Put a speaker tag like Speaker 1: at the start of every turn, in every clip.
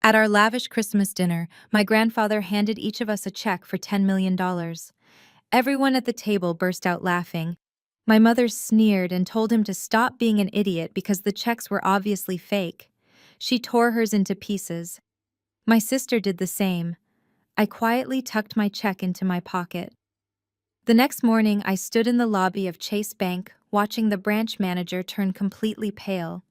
Speaker 1: At our lavish Christmas dinner, my grandfather handed each of us a check for $10 million. Everyone at the table burst out laughing. My mother sneered and told him to stop being an idiot because the checks were obviously fake. She tore hers into pieces. My sister did the same. I quietly tucked my check into my pocket. The next morning, I stood in the lobby of Chase Bank, watching the branch manager turn completely pale.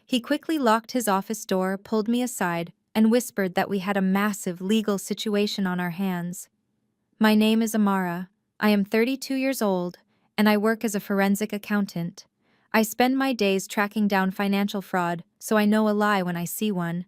Speaker 1: He quickly locked his office door, pulled me aside, and whispered that we had a massive legal situation on our hands. My name is Amara. I am 32 years old, and I work as a forensic accountant. I spend my days tracking down financial fraud, so I know a lie when I see one.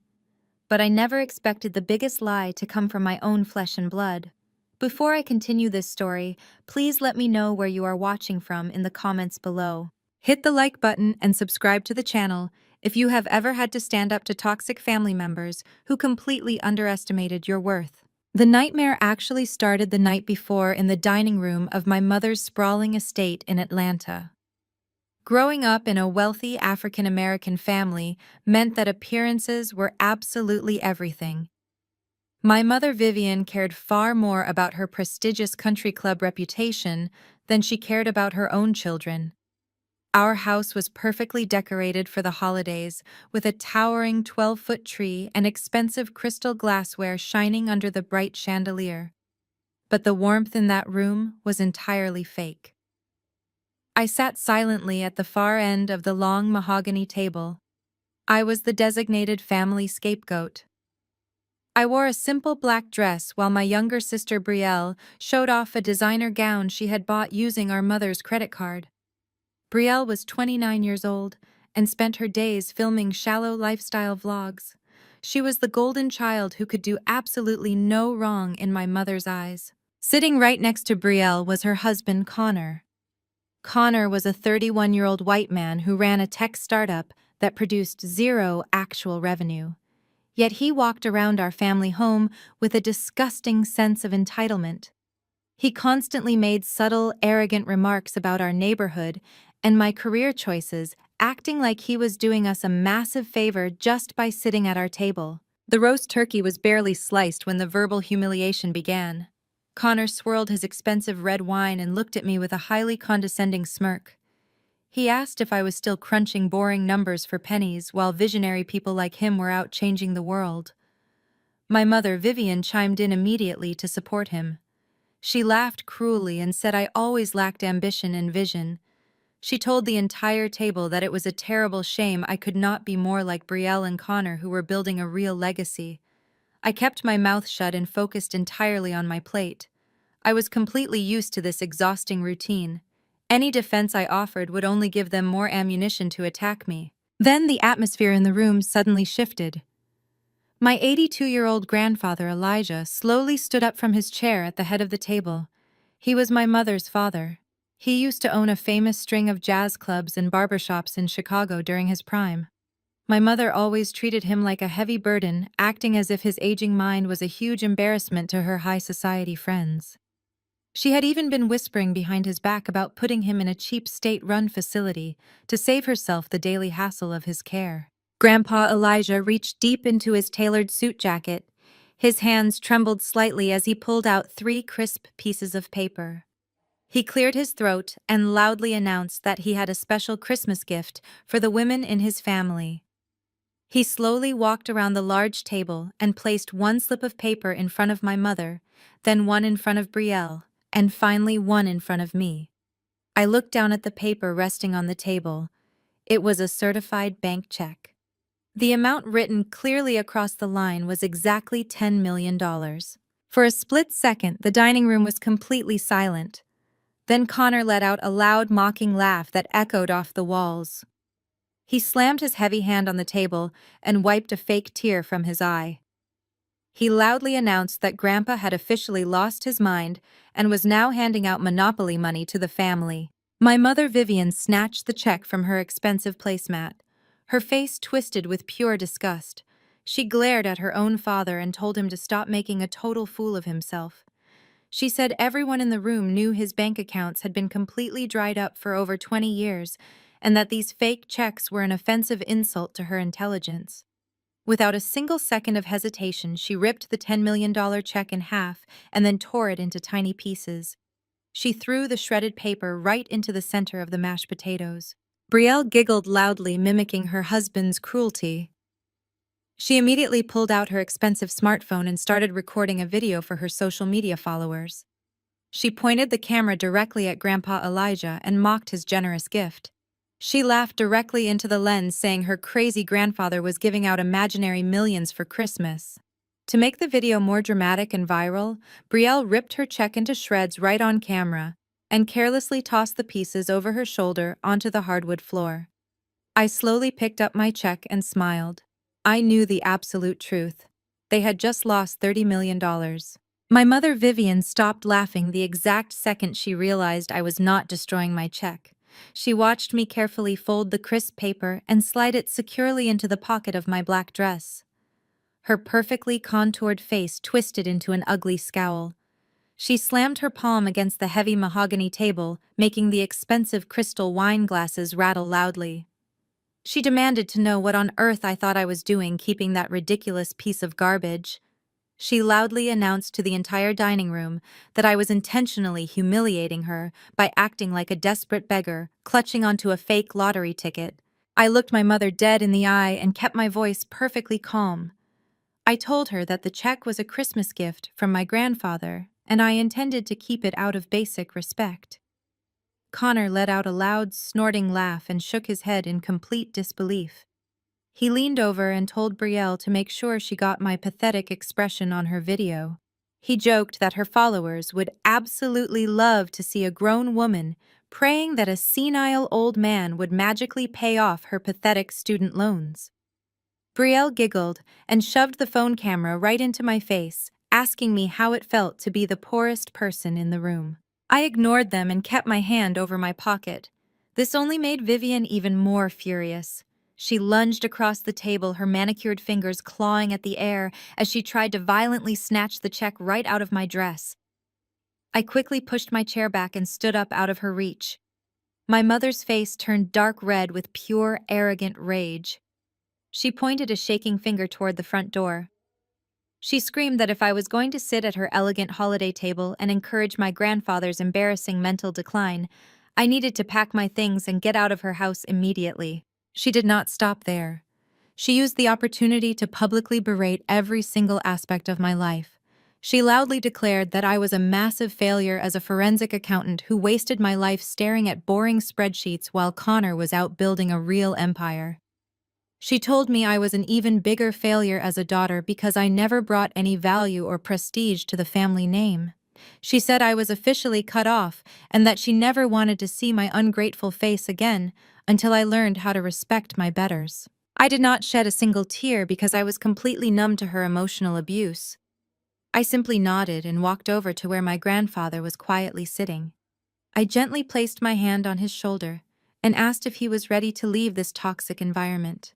Speaker 1: But I never expected the biggest lie to come from my own flesh and blood. Before I continue this story, please let me know where you are watching from in the comments below. Hit the like button and subscribe to the channel if you have ever had to stand up to toxic family members who completely underestimated your worth. The nightmare actually started the night before in the dining room of my mother's sprawling estate in Atlanta. Growing up in a wealthy African-American family meant that appearances were absolutely everything. My mother Vivian cared far more about her prestigious country club reputation than she cared about her own children. Our house was perfectly decorated for the holidays, with a towering 12-foot tree and expensive crystal glassware shining under the bright chandelier. But the warmth in that room was entirely fake. I sat silently at the far end of the long mahogany table. I was the designated family scapegoat. I wore a simple black dress while my younger sister Brielle showed off a designer gown she had bought using our mother's credit card. Brielle was 29 years old and spent her days filming shallow lifestyle vlogs. She was the golden child who could do absolutely no wrong in my mother's eyes. Sitting right next to Brielle was her husband, Connor. Connor was a 31-year-old white man who ran a tech startup that produced zero actual revenue. Yet he walked around our family home with a disgusting sense of entitlement. He constantly made subtle, arrogant remarks about our neighborhood and my career choices, acting like he was doing us a massive favor just by sitting at our table. The roast turkey was barely sliced when the verbal humiliation began. Connor swirled his expensive red wine and looked at me with a highly condescending smirk. He asked if I was still crunching boring numbers for pennies while visionary people like him were out changing the world. My mother, Vivian, chimed in immediately to support him. She laughed cruelly and said I always lacked ambition and vision. She told the entire table that it was a terrible shame I could not be more like Brielle and Connor, who were building a real legacy. I kept my mouth shut and focused entirely on my plate. I was completely used to this exhausting routine. Any defense I offered would only give them more ammunition to attack me. Then the atmosphere in the room suddenly shifted. My 82-year-old grandfather, Elijah, slowly stood up from his chair at the head of the table. He was my mother's father. He used to own a famous string of jazz clubs and barbershops in Chicago during his prime. My mother always treated him like a heavy burden, acting as if his aging mind was a huge embarrassment to her high society friends. She had even been whispering behind his back about putting him in a cheap state-run facility to save herself the daily hassle of his care. Grandpa Elijah reached deep into his tailored suit jacket. His hands trembled slightly as he pulled out 3 crisp pieces of paper. He cleared his throat and loudly announced that he had a special Christmas gift for the women in his family. He slowly walked around the large table and placed 1 slip of paper in front of my mother, then 1 in front of Brielle, and finally 1 in front of me. I looked down at the paper resting on the table. It was a certified bank check. The amount written clearly across the line was exactly $10 million. For a split second, the dining room was completely silent. Then Connor let out a loud, mocking laugh that echoed off the walls. He slammed his heavy hand on the table and wiped a fake tear from his eye. He loudly announced that Grandpa had officially lost his mind and was now handing out monopoly money to the family. My mother Vivian snatched the check from her expensive placemat. Her face twisted with pure disgust. She glared at her own father and told him to stop making a total fool of himself. She said everyone in the room knew his bank accounts had been completely dried up for over 20 years, and that these fake checks were an offensive insult to her intelligence. Without a single second of hesitation, she ripped the $10 million check in half and then tore it into tiny pieces. She threw the shredded paper right into the center of the mashed potatoes. Brielle giggled loudly, mimicking her husband's cruelty. She immediately pulled out her expensive smartphone and started recording a video for her social media followers. She pointed the camera directly at Grandpa Elijah and mocked his generous gift. She laughed directly into the lens, saying her crazy grandfather was giving out imaginary millions for Christmas. To make the video more dramatic and viral, Brielle ripped her check into shreds right on camera and carelessly tossed the pieces over her shoulder onto the hardwood floor. I slowly picked up my check and smiled. I knew the absolute truth. They had just lost $30 million. My mother Vivian stopped laughing the exact second she realized I was not destroying my check. She watched me carefully fold the crisp paper and slide it securely into the pocket of my black dress. Her perfectly contoured face twisted into an ugly scowl. She slammed her palm against the heavy mahogany table, making the expensive crystal wine glasses rattle loudly. She demanded to know what on earth I thought I was doing keeping that ridiculous piece of garbage. She loudly announced to the entire dining room that I was intentionally humiliating her by acting like a desperate beggar, clutching onto a fake lottery ticket. I looked my mother dead in the eye and kept my voice perfectly calm. I told her that the check was a Christmas gift from my grandfather, and I intended to keep it out of basic respect. Connor let out a loud, snorting laugh and shook his head in complete disbelief. He leaned over and told Brielle to make sure she got my pathetic expression on her video. He joked that her followers would absolutely love to see a grown woman praying that a senile old man would magically pay off her pathetic student loans. Brielle giggled and shoved the phone camera right into my face, asking me how it felt to be the poorest person in the room. I ignored them and kept my hand over my pocket. This only made Vivian even more furious. She lunged across the table, her manicured fingers clawing at the air as she tried to violently snatch the check right out of my dress. I quickly pushed my chair back and stood up out of her reach. My mother's face turned dark red with pure, arrogant rage. She pointed a shaking finger toward the front door. She screamed that if I was going to sit at her elegant holiday table and encourage my grandfather's embarrassing mental decline, I needed to pack my things and get out of her house immediately. She did not stop there. She used the opportunity to publicly berate every single aspect of my life. She loudly declared that I was a massive failure as a forensic accountant who wasted my life staring at boring spreadsheets while Connor was out building a real empire. She told me I was an even bigger failure as a daughter because I never brought any value or prestige to the family name. She said I was officially cut off and that she never wanted to see my ungrateful face again until I learned how to respect my betters. I did not shed a single tear because I was completely numb to her emotional abuse. I simply nodded and walked over to where my grandfather was quietly sitting. I gently placed my hand on his shoulder and asked if he was ready to leave this toxic environment.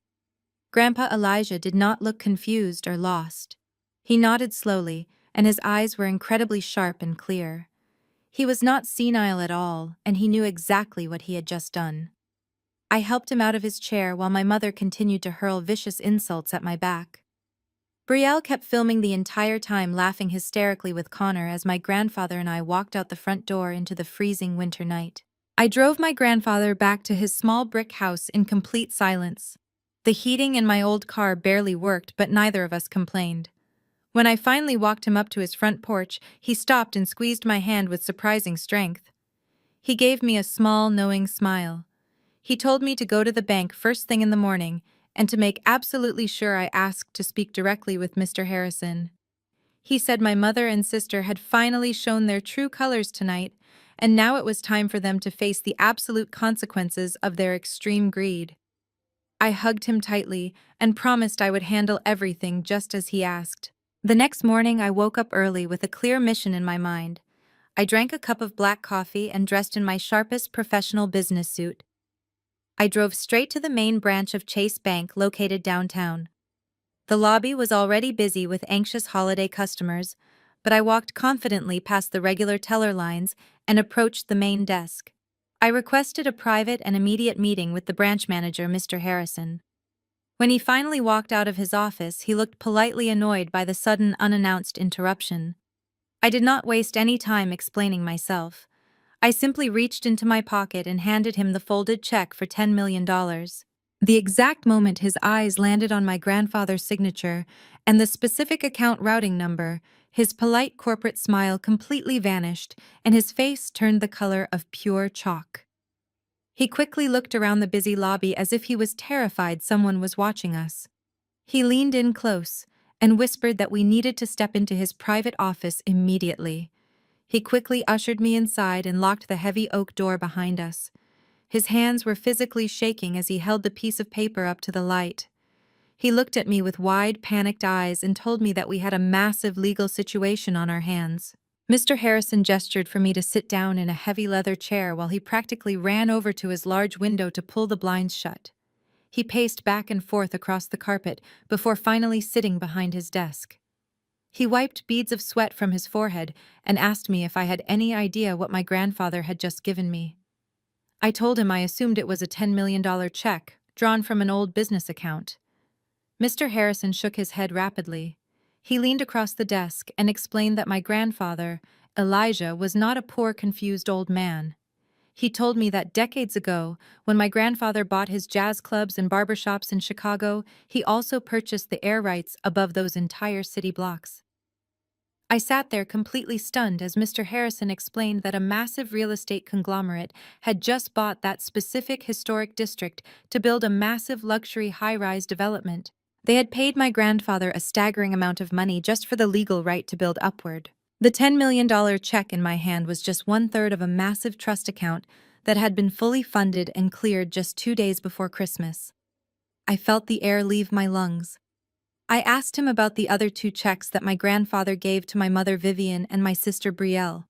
Speaker 1: Grandpa Elijah did not look confused or lost. He nodded slowly, and his eyes were incredibly sharp and clear. He was not senile at all, and he knew exactly what he had just done. I helped him out of his chair while my mother continued to hurl vicious insults at my back. Brielle kept filming the entire time, laughing hysterically with Connor as my grandfather and I walked out the front door into the freezing winter night. I drove my grandfather back to his small brick house in complete silence. The heating in my old car barely worked, but neither of us complained. When I finally walked him up to his front porch, he stopped and squeezed my hand with surprising strength. He gave me a small, knowing smile. He told me to go to the bank first thing in the morning and to make absolutely sure I asked to speak directly with Mr. Harrison. He said my mother and sister had finally shown their true colors tonight, and now it was time for them to face the absolute consequences of their extreme greed. I hugged him tightly and promised I would handle everything just as he asked. The next morning, I woke up early with a clear mission in my mind. I drank a cup of black coffee and dressed in my sharpest professional business suit. I drove straight to the main branch of Chase Bank located downtown. The lobby was already busy with anxious holiday customers, but I walked confidently past the regular teller lines and approached the main desk. I requested a private and immediate meeting with the branch manager, Mr. Harrison. When he finally walked out of his office, he looked politely annoyed by the sudden unannounced interruption. I did not waste any time explaining myself. I simply reached into my pocket and handed him the folded check for $10 million. The exact moment his eyes landed on my grandfather's signature and the specific account routing number, his polite corporate smile completely vanished and his face turned the color of pure chalk. He quickly looked around the busy lobby as if he was terrified someone was watching us. He leaned in close and whispered that we needed to step into his private office immediately. He quickly ushered me inside and locked the heavy oak door behind us. His hands were physically shaking as he held the piece of paper up to the light. He looked at me with wide, panicked eyes and told me that we had a massive legal situation on our hands. Mr. Harrison gestured for me to sit down in a heavy leather chair while he practically ran over to his large window to pull the blinds shut. He paced back and forth across the carpet before finally sitting behind his desk. He wiped beads of sweat from his forehead and asked me if I had any idea what my grandfather had just given me. I told him I assumed it was a $10 million check, drawn from an old business account. Mr. Harrison shook his head rapidly. He leaned across the desk and explained that my grandfather, Elijah, was not a poor, confused old man. He told me that decades ago, when my grandfather bought his jazz clubs and barbershops in Chicago, he also purchased the air rights above those entire city blocks. I sat there completely stunned as Mr. Harrison explained that a massive real estate conglomerate had just bought that specific historic district to build a massive luxury high-rise development. They had paid my grandfather a staggering amount of money just for the legal right to build upward. The $10 million check in my hand was just 1/3 of a massive trust account that had been fully funded and cleared just 2 days before Christmas. I felt the air leave my lungs. I asked him about the other 2 checks that my grandfather gave to my mother Vivian and my sister Brielle.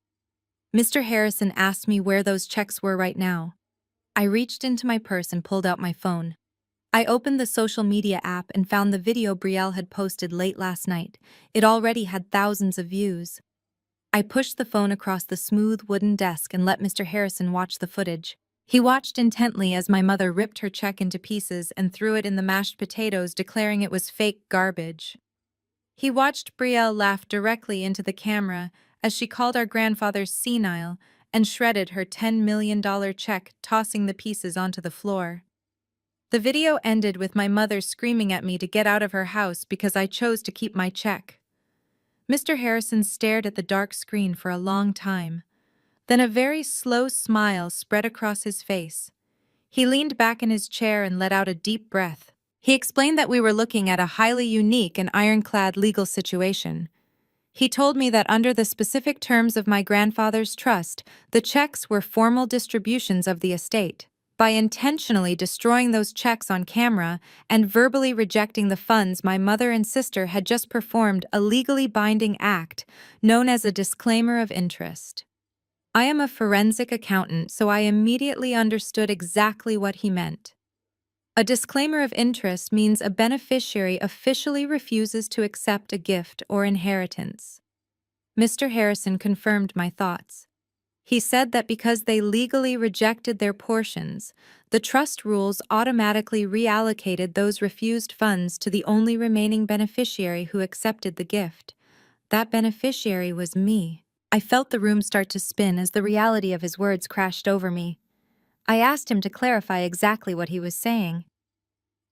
Speaker 1: Mr. Harrison asked me where those checks were right now. I reached into my purse and pulled out my phone. I opened the social media app and found the video Brielle had posted late last night. It already had thousands of views. I pushed the phone across the smooth wooden desk and let Mr. Harrison watch the footage. He watched intently as my mother ripped her check into pieces and threw it in the mashed potatoes, declaring it was fake garbage. He watched Brielle laugh directly into the camera as she called our grandfather senile and shredded her $10 million check, tossing the pieces onto the floor. The video ended with my mother screaming at me to get out of her house because I chose to keep my check. Mr. Harrison stared at the dark screen for a long time. Then a very slow smile spread across his face. He leaned back in his chair and let out a deep breath. He explained that we were looking at a highly unique and ironclad legal situation. He told me that under the specific terms of my grandfather's trust, the checks were formal distributions of the estate. By intentionally destroying those checks on camera and verbally rejecting the funds, my mother and sister had just performed a legally binding act known as a disclaimer of interest. I am a forensic accountant, so I immediately understood exactly what he meant. A disclaimer of interest means a beneficiary officially refuses to accept a gift or inheritance. Mr. Harrison confirmed my thoughts. He said that because they legally rejected their portions, the trust rules automatically reallocated those refused funds to the only remaining beneficiary who accepted the gift. That beneficiary was me. I felt the room start to spin as the reality of his words crashed over me. I asked him to clarify exactly what he was saying.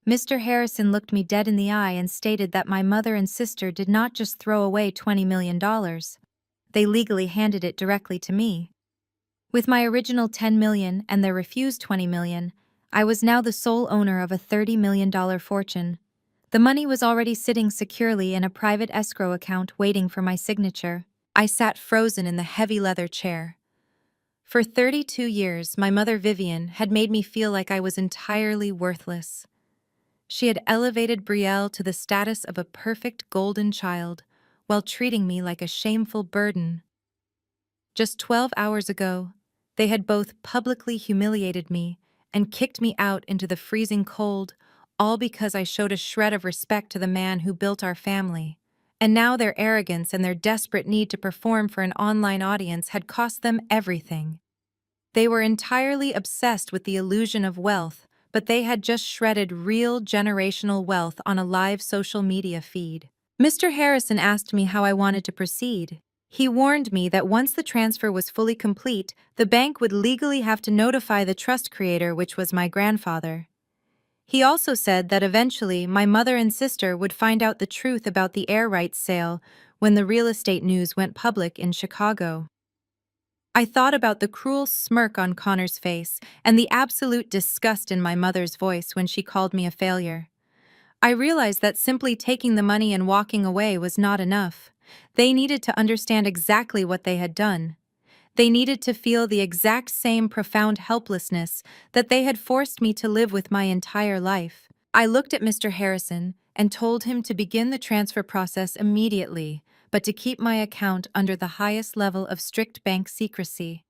Speaker 1: Mr. Harrison looked me dead in the eye and stated that my mother and sister did not just throw away $20 million. They legally handed it directly to me. With my original $10 million and their refused $20 million, I was now the sole owner of a $30 million fortune. The money was already sitting securely in a private escrow account waiting for my signature. I sat frozen in the heavy leather chair. For 32 years, my mother Vivian had made me feel like I was entirely worthless. She had elevated Brielle to the status of a perfect golden child, while treating me like a shameful burden. Just 12 hours ago, they had both publicly humiliated me and kicked me out into the freezing cold, all because I showed a shred of respect to the man who built our family. And now their arrogance and their desperate need to perform for an online audience had cost them everything. They were entirely obsessed with the illusion of wealth, but they had just shredded real generational wealth on a live social media feed. Mr. Harrison asked me how I wanted to proceed. He warned me that once the transfer was fully complete, the bank would legally have to notify the trust creator, which was my grandfather. He also said that eventually my mother and sister would find out the truth about the air rights sale when the real estate news went public in Chicago. I thought about the cruel smirk on Connor's face and the absolute disgust in my mother's voice when she called me a failure. I realized that simply taking the money and walking away was not enough. They needed to understand exactly what they had done. They needed to feel the exact same profound helplessness that they had forced me to live with my entire life. I looked at Mr. Harrison and told him to begin the transfer process immediately, but to keep my account under the highest level of strict bank secrecy.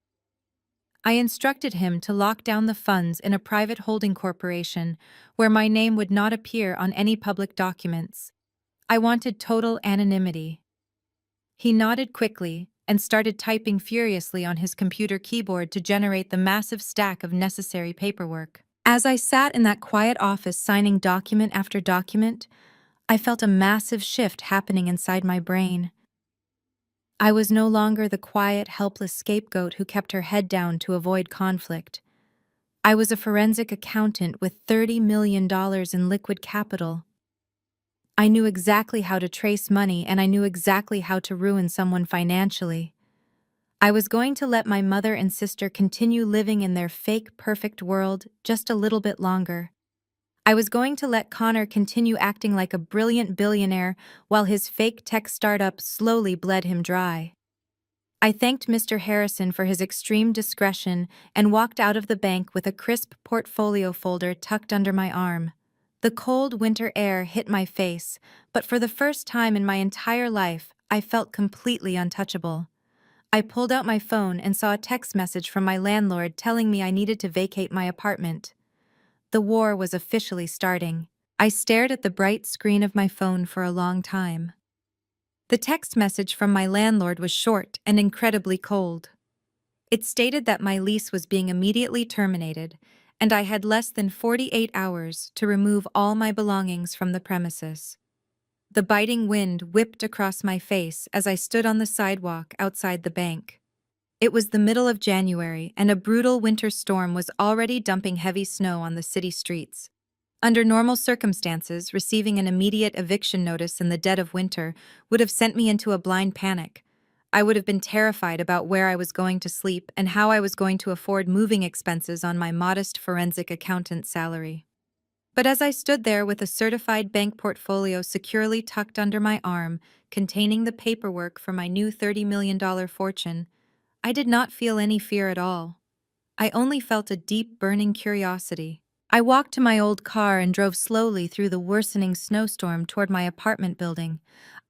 Speaker 1: I instructed him to lock down the funds in a private holding corporation where my name would not appear on any public documents. I wanted total anonymity. He nodded quickly and started typing furiously on his computer keyboard to generate the massive stack of necessary paperwork. As I sat in that quiet office signing document after document, I felt a massive shift happening inside my brain. I was no longer the quiet, helpless scapegoat who kept her head down to avoid conflict. I was a forensic accountant with $30 million in liquid capital. I knew exactly how to trace money, and I knew exactly how to ruin someone financially. I was going to let my mother and sister continue living in their fake, perfect world just a little bit longer. I was going to let Connor continue acting like a brilliant billionaire while his fake tech startup slowly bled him dry. I thanked Mr. Harrison for his extreme discretion and walked out of the bank with a crisp portfolio folder tucked under my arm. The cold winter air hit my face, but for the first time in my entire life, I felt completely untouchable. I pulled out my phone and saw a text message from my landlord telling me I needed to vacate my apartment. The war was officially starting. I stared at the bright screen of my phone for a long time. The text message from my landlord was short and incredibly cold. It stated that my lease was being immediately terminated, and I had less than 48 hours to remove all my belongings from the premises. The biting wind whipped across my face as I stood on the sidewalk outside the bank. It was the middle of January, and a brutal winter storm was already dumping heavy snow on the city streets. Under normal circumstances, receiving an immediate eviction notice in the dead of winter would have sent me into a blind panic. I would have been terrified about where I was going to sleep and how I was going to afford moving expenses on my modest forensic accountant salary. But as I stood there with a certified bank portfolio securely tucked under my arm, containing the paperwork for my new $30 million fortune, I did not feel any fear at all. I only felt a deep, burning curiosity. I walked to my old car and drove slowly through the worsening snowstorm toward my apartment building.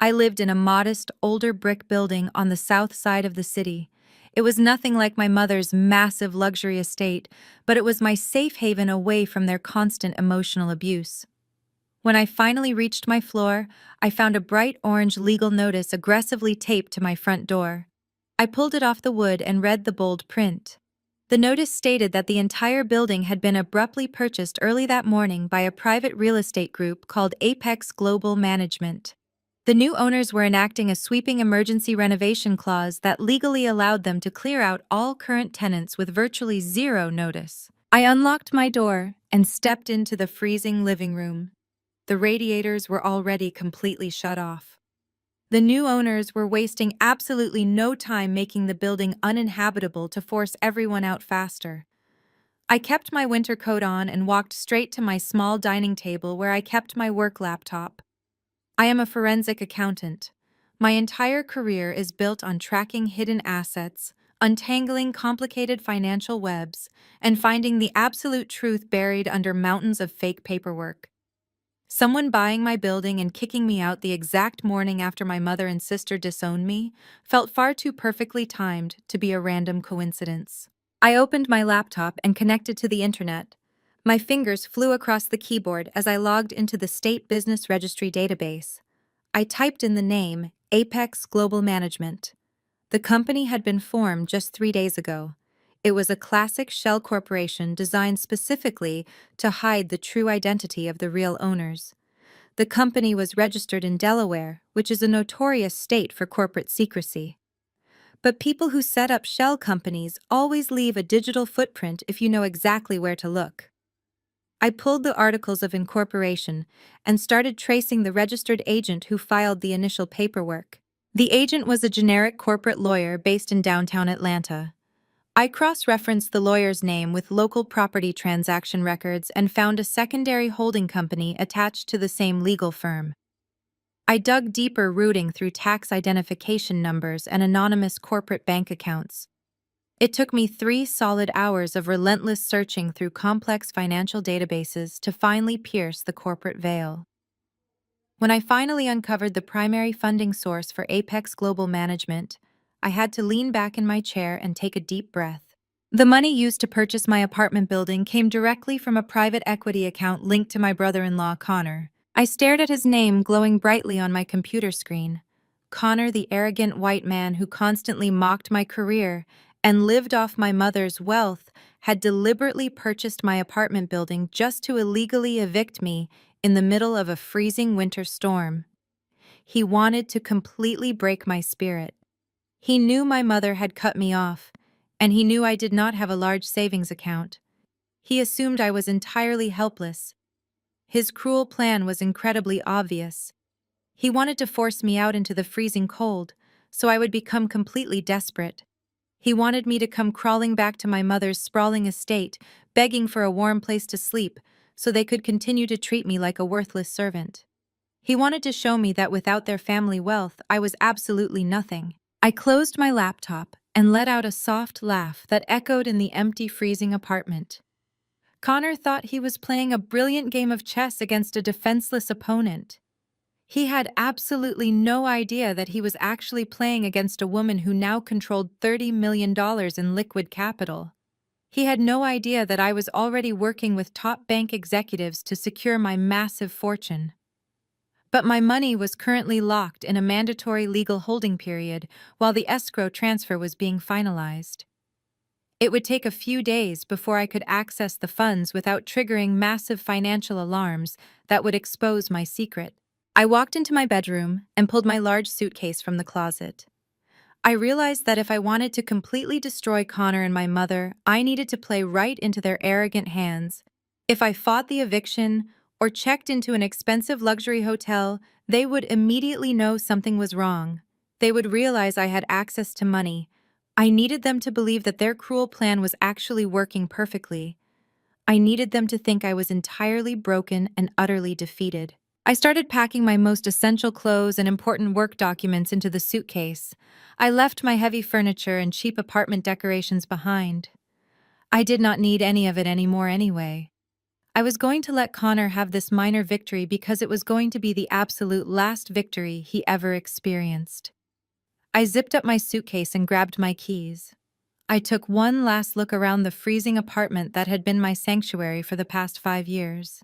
Speaker 1: I lived in a modest, older brick building on the south side of the city. It was nothing like my mother's massive luxury estate, but it was my safe haven away from their constant emotional abuse. When I finally reached my floor, I found a bright orange legal notice aggressively taped to my front door. I pulled it off the wood and read the bold print. The notice stated that the entire building had been abruptly purchased early that morning by a private real estate group called Apex Global Management. The new owners were enacting a sweeping emergency renovation clause that legally allowed them to clear out all current tenants with virtually zero notice. I unlocked my door and stepped into the freezing living room. The radiators were already completely shut off. The new owners were wasting absolutely no time making the building uninhabitable to force everyone out faster. I kept my winter coat on and walked straight to my small dining table where I kept my work laptop. I am a forensic accountant. My entire career is built on tracking hidden assets, untangling complicated financial webs, and finding the absolute truth buried under mountains of fake paperwork. Someone buying my building and kicking me out the exact morning after my mother and sister disowned me felt far too perfectly timed to be a random coincidence. I opened my laptop and connected to the internet. My fingers flew across the keyboard as I logged into the State Business Registry database. I typed in the name, Apex Global Management. The company had been formed just 3 days ago. It was a classic shell corporation designed specifically to hide the true identity of the real owners. The company was registered in Delaware, which is a notorious state for corporate secrecy. But people who set up shell companies always leave a digital footprint if you know exactly where to look. I pulled the articles of incorporation and started tracing the registered agent who filed the initial paperwork. The agent was a generic corporate lawyer based in downtown Atlanta. I cross-referenced the lawyer's name with local property transaction records and found a secondary holding company attached to the same legal firm. I dug deeper, rooting through tax identification numbers and anonymous corporate bank accounts. It took me 3 solid hours of relentless searching through complex financial databases to finally pierce the corporate veil. When I finally uncovered the primary funding source for Apex Global Management, I had to lean back in my chair and take a deep breath. The money used to purchase my apartment building came directly from a private equity account linked to my brother-in-law, Connor. I stared at his name glowing brightly on my computer screen. Connor, the arrogant white man who constantly mocked my career and lived off my mother's wealth, had deliberately purchased my apartment building just to illegally evict me in the middle of a freezing winter storm. He wanted to completely break my spirit. He knew my mother had cut me off, and he knew I did not have a large savings account. He assumed I was entirely helpless. His cruel plan was incredibly obvious. He wanted to force me out into the freezing cold, so I would become completely desperate. He wanted me to come crawling back to my mother's sprawling estate, begging for a warm place to sleep, so they could continue to treat me like a worthless servant. He wanted to show me that without their family wealth, I was absolutely nothing. I closed my laptop and let out a soft laugh that echoed in the empty, freezing apartment. Connor thought he was playing a brilliant game of chess against a defenseless opponent. He had absolutely no idea that he was actually playing against a woman who now controlled $30 million in liquid capital. He had no idea that I was already working with top bank executives to secure my massive fortune. But my money was currently locked in a mandatory legal holding period while the escrow transfer was being finalized. It would take a few days before I could access the funds without triggering massive financial alarms that would expose my secret. I walked into my bedroom and pulled my large suitcase from the closet. I realized that if I wanted to completely destroy Connor and my mother, I needed to play right into their arrogant hands. If I fought the eviction or checked into an expensive luxury hotel, they would immediately know something was wrong. They would realize I had access to money. I needed them to believe that their cruel plan was actually working perfectly. I needed them to think I was entirely broken and utterly defeated. I started packing my most essential clothes and important work documents into the suitcase. I left my heavy furniture and cheap apartment decorations behind. I did not need any of it anymore anyway. I was going to let Connor have this minor victory because it was going to be the absolute last victory he ever experienced. I zipped up my suitcase and grabbed my keys. I took one last look around the freezing apartment that had been my sanctuary for the past 5 years.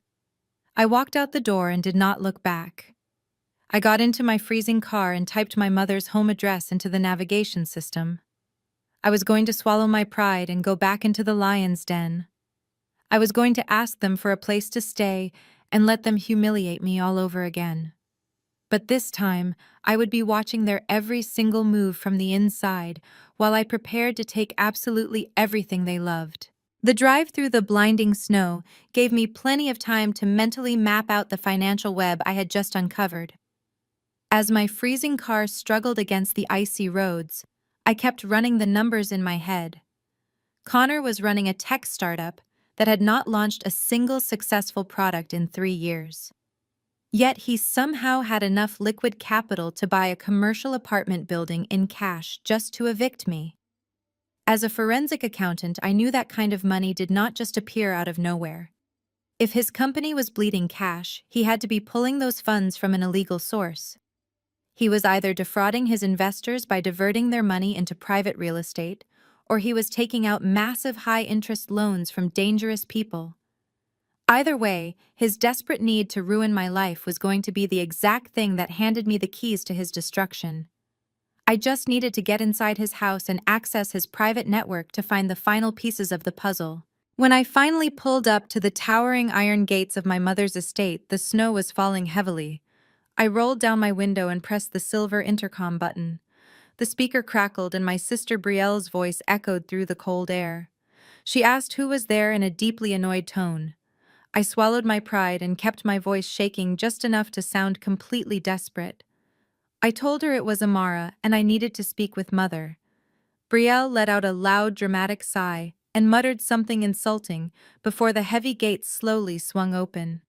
Speaker 1: I walked out the door and did not look back. I got into my freezing car and typed my mother's home address into the navigation system. I was going to swallow my pride and go back into the lion's den. I was going to ask them for a place to stay and let them humiliate me all over again. But this time, I would be watching their every single move from the inside while I prepared to take absolutely everything they loved. The drive through the blinding snow gave me plenty of time to mentally map out the financial web I had just uncovered. As my freezing car struggled against the icy roads, I kept running the numbers in my head. Connor was running a tech startup that had not launched a single successful product in 3 years. Yet he somehow had enough liquid capital to buy a commercial apartment building in cash just to evict me. As a forensic accountant, I knew that kind of money did not just appear out of nowhere. If his company was bleeding cash, he had to be pulling those funds from an illegal source. He was either defrauding his investors by diverting their money into private real estate, or he was taking out massive high-interest loans from dangerous people. Either way, his desperate need to ruin my life was going to be the exact thing that handed me the keys to his destruction. I just needed to get inside his house and access his private network to find the final pieces of the puzzle. When I finally pulled up to the towering iron gates of my mother's estate, the snow was falling heavily. I rolled down my window and pressed the silver intercom button. The speaker crackled and my sister Brielle's voice echoed through the cold air. She asked who was there in a deeply annoyed tone. I swallowed my pride and kept my voice shaking just enough to sound completely desperate. I told her it was Amara and I needed to speak with Mother. Brielle let out a loud, dramatic sigh and muttered something insulting before the heavy gates slowly swung open.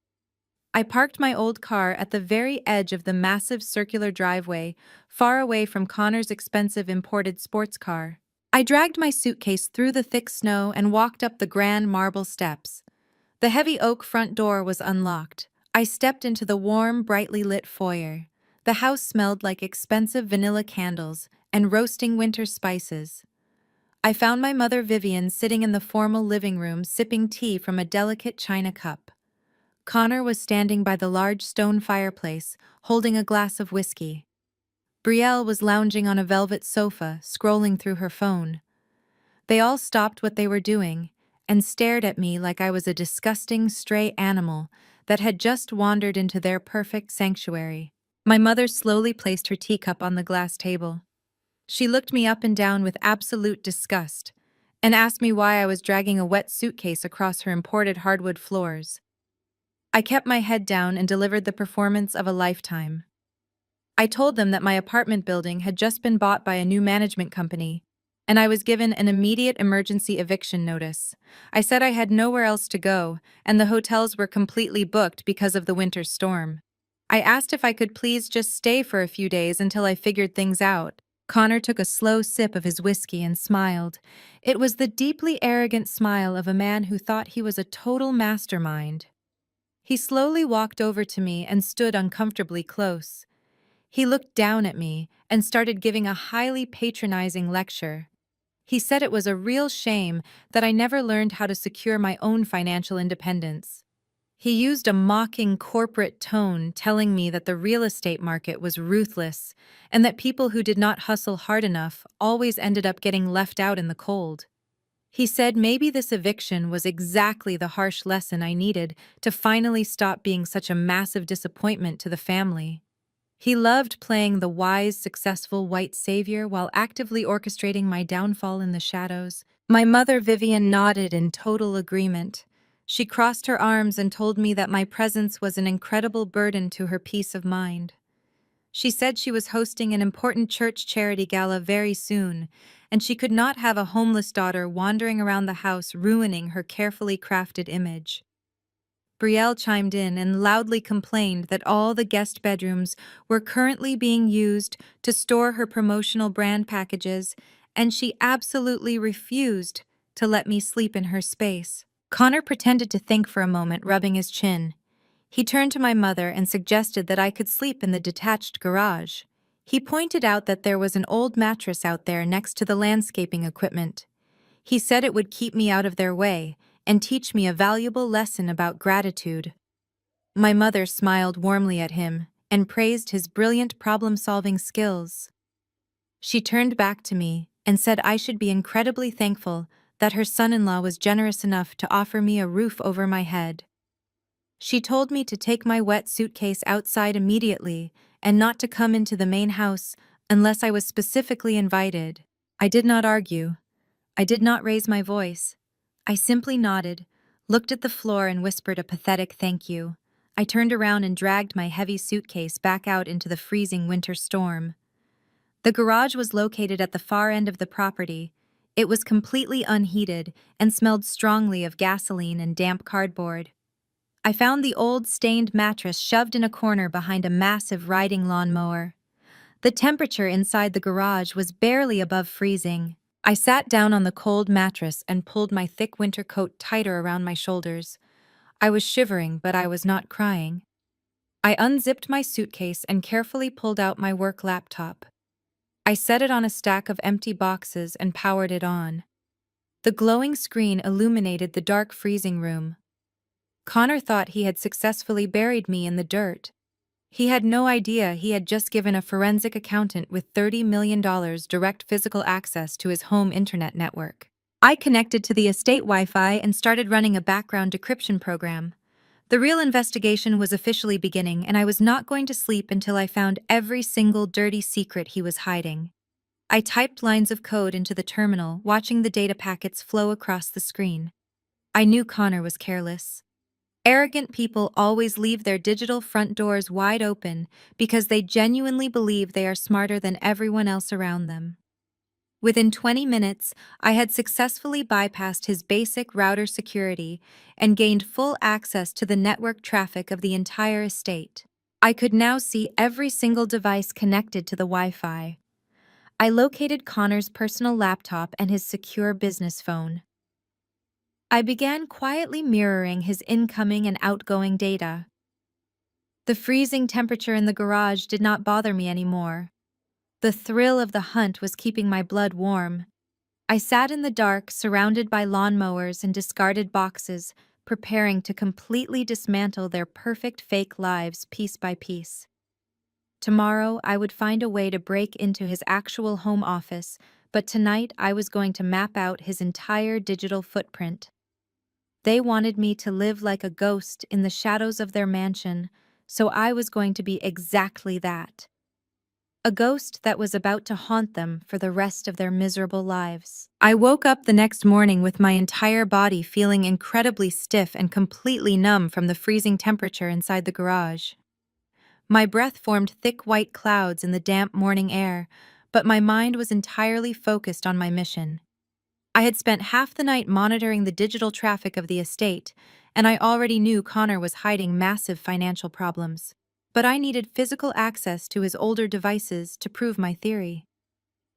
Speaker 1: I parked my old car at the very edge of the massive circular driveway, far away from Connor's expensive imported sports car. I dragged my suitcase through the thick snow and walked up the grand marble steps. The heavy oak front door was unlocked. I stepped into the warm, brightly lit foyer. The house smelled like expensive vanilla candles and roasting winter spices. I found my mother Vivian sitting in the formal living room sipping tea from a delicate china cup. Connor was standing by the large stone fireplace, holding a glass of whiskey. Brielle was lounging on a velvet sofa, scrolling through her phone. They all stopped what they were doing and stared at me like I was a disgusting stray animal that had just wandered into their perfect sanctuary. My mother slowly placed her teacup on the glass table. She looked me up and down with absolute disgust and asked me why I was dragging a wet suitcase across her imported hardwood floors. I kept my head down and delivered the performance of a lifetime. I told them that my apartment building had just been bought by a new management company, and I was given an immediate emergency eviction notice. I said I had nowhere else to go, and the hotels were completely booked because of the winter storm. I asked if I could please just stay for a few days until I figured things out. Connor took a slow sip of his whiskey and smiled. It was the deeply arrogant smile of a man who thought he was a total mastermind. He slowly walked over to me and stood uncomfortably close. He looked down at me and started giving a highly patronizing lecture. He said it was a real shame that I never learned how to secure my own financial independence. He used a mocking corporate tone, telling me that the real estate market was ruthless and that people who did not hustle hard enough always ended up getting left out in the cold. He said maybe this eviction was exactly the harsh lesson I needed to finally stop being such a massive disappointment to the family. He loved playing the wise, successful white savior while actively orchestrating my downfall in the shadows. My mother Vivian nodded in total agreement. She crossed her arms and told me that my presence was an incredible burden to her peace of mind. She said she was hosting an important church charity gala very soon, and she could not have a homeless daughter wandering around the house ruining her carefully crafted image. Brielle chimed in and loudly complained that all the guest bedrooms were currently being used to store her promotional brand packages, and she absolutely refused to let me sleep in her space. Connor pretended to think for a moment, rubbing his chin. He turned to my mother and suggested that I could sleep in the detached garage. He pointed out that there was an old mattress out there next to the landscaping equipment. He said it would keep me out of their way and teach me a valuable lesson about gratitude. My mother smiled warmly at him and praised his brilliant problem-solving skills. She turned back to me and said I should be incredibly thankful that her son-in-law was generous enough to offer me a roof over my head. She told me to take my wet suitcase outside immediately and not to come into the main house unless I was specifically invited. I did not argue. I did not raise my voice. I simply nodded, looked at the floor and whispered a pathetic thank you. I turned around and dragged my heavy suitcase back out into the freezing winter storm. The garage was located at the far end of the property. It was completely unheated and smelled strongly of gasoline and damp cardboard. I found the old stained mattress shoved in a corner behind a massive riding lawnmower. The temperature inside the garage was barely above freezing. I sat down on the cold mattress and pulled my thick winter coat tighter around my shoulders. I was shivering, but I was not crying. I unzipped my suitcase and carefully pulled out my work laptop. I set it on a stack of empty boxes and powered it on. The glowing screen illuminated the dark freezing room. Connor thought he had successfully buried me in the dirt. He had no idea he had just given a forensic accountant with $30 million direct physical access to his home internet network. I connected to the estate Wi-Fi and started running a background decryption program. The real investigation was officially beginning, and I was not going to sleep until I found every single dirty secret he was hiding. I typed lines of code into the terminal, watching the data packets flow across the screen. I knew Connor was careless. Arrogant people always leave their digital front doors wide open because they genuinely believe they are smarter than everyone else around them. Within 20 minutes, I had successfully bypassed his basic router security and gained full access to the network traffic of the entire estate. I could now see every single device connected to the Wi-Fi. I located Connor's personal laptop and his secure business phone. I began quietly mirroring his incoming and outgoing data. The freezing temperature in the garage did not bother me anymore. The thrill of the hunt was keeping my blood warm. I sat in the dark, surrounded by lawnmowers and discarded boxes, preparing to completely dismantle their perfect fake lives piece by piece. Tomorrow, I would find a way to break into his actual home office, but tonight I was going to map out his entire digital footprint. They wanted me to live like a ghost in the shadows of their mansion, so I was going to be exactly that. A ghost that was about to haunt them for the rest of their miserable lives. I woke up the next morning with my entire body feeling incredibly stiff and completely numb from the freezing temperature inside the garage. My breath formed thick white clouds in the damp morning air, but my mind was entirely focused on my mission. I had spent half the night monitoring the digital traffic of the estate, and I already knew Connor was hiding massive financial problems. But I needed physical access to his older devices to prove my theory.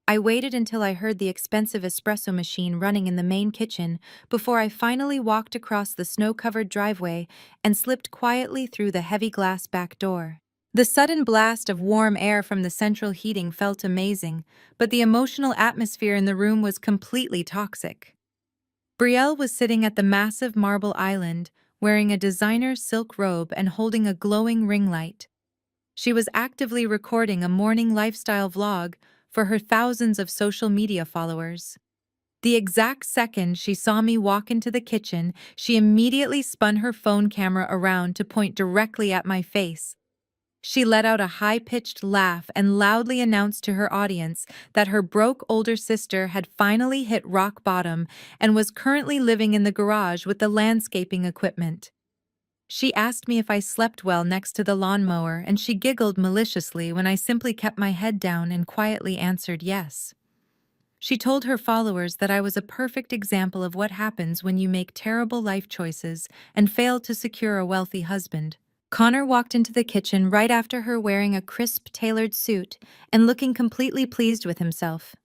Speaker 1: I waited until I heard the expensive espresso machine running in the main kitchen before I finally walked across the snow-covered driveway and slipped quietly through the heavy glass back door. The sudden blast of warm air from the central heating felt amazing, but the emotional atmosphere in the room was completely toxic. Brielle was sitting at the massive marble island, wearing a designer silk robe and holding a glowing ring light. She was actively recording a morning lifestyle vlog for her thousands of social media followers. The exact second she saw me walk into the kitchen, she immediately spun her phone camera around to point directly at my face. She let out a high-pitched laugh and loudly announced to her audience that her broke older sister had finally hit rock bottom and was currently living in the garage with the landscaping equipment. She asked me if I slept well next to the lawnmower, and she giggled maliciously when I simply kept my head down and quietly answered yes. She told her followers that I was a perfect example of what happens when you make terrible life choices and fail to secure a wealthy husband. Connor walked into the kitchen right after her, wearing a crisp, tailored suit and looking completely pleased with himself.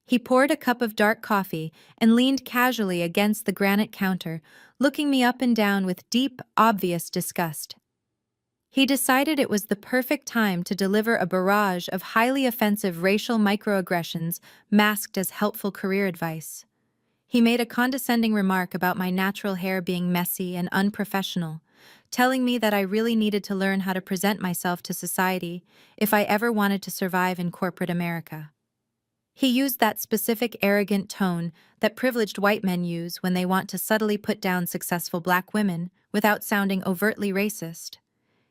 Speaker 1: He poured a cup of dark coffee and leaned casually against the granite counter, looking me up and down with deep, obvious disgust. He decided it was the perfect time to deliver a barrage of highly offensive racial microaggressions masked as helpful career advice. He made a condescending remark about my natural hair being messy and unprofessional, telling me that I really needed to learn how to present myself to society if I ever wanted to survive in corporate America. He used that specific arrogant tone that privileged white men use when they want to subtly put down successful black women without sounding overtly racist.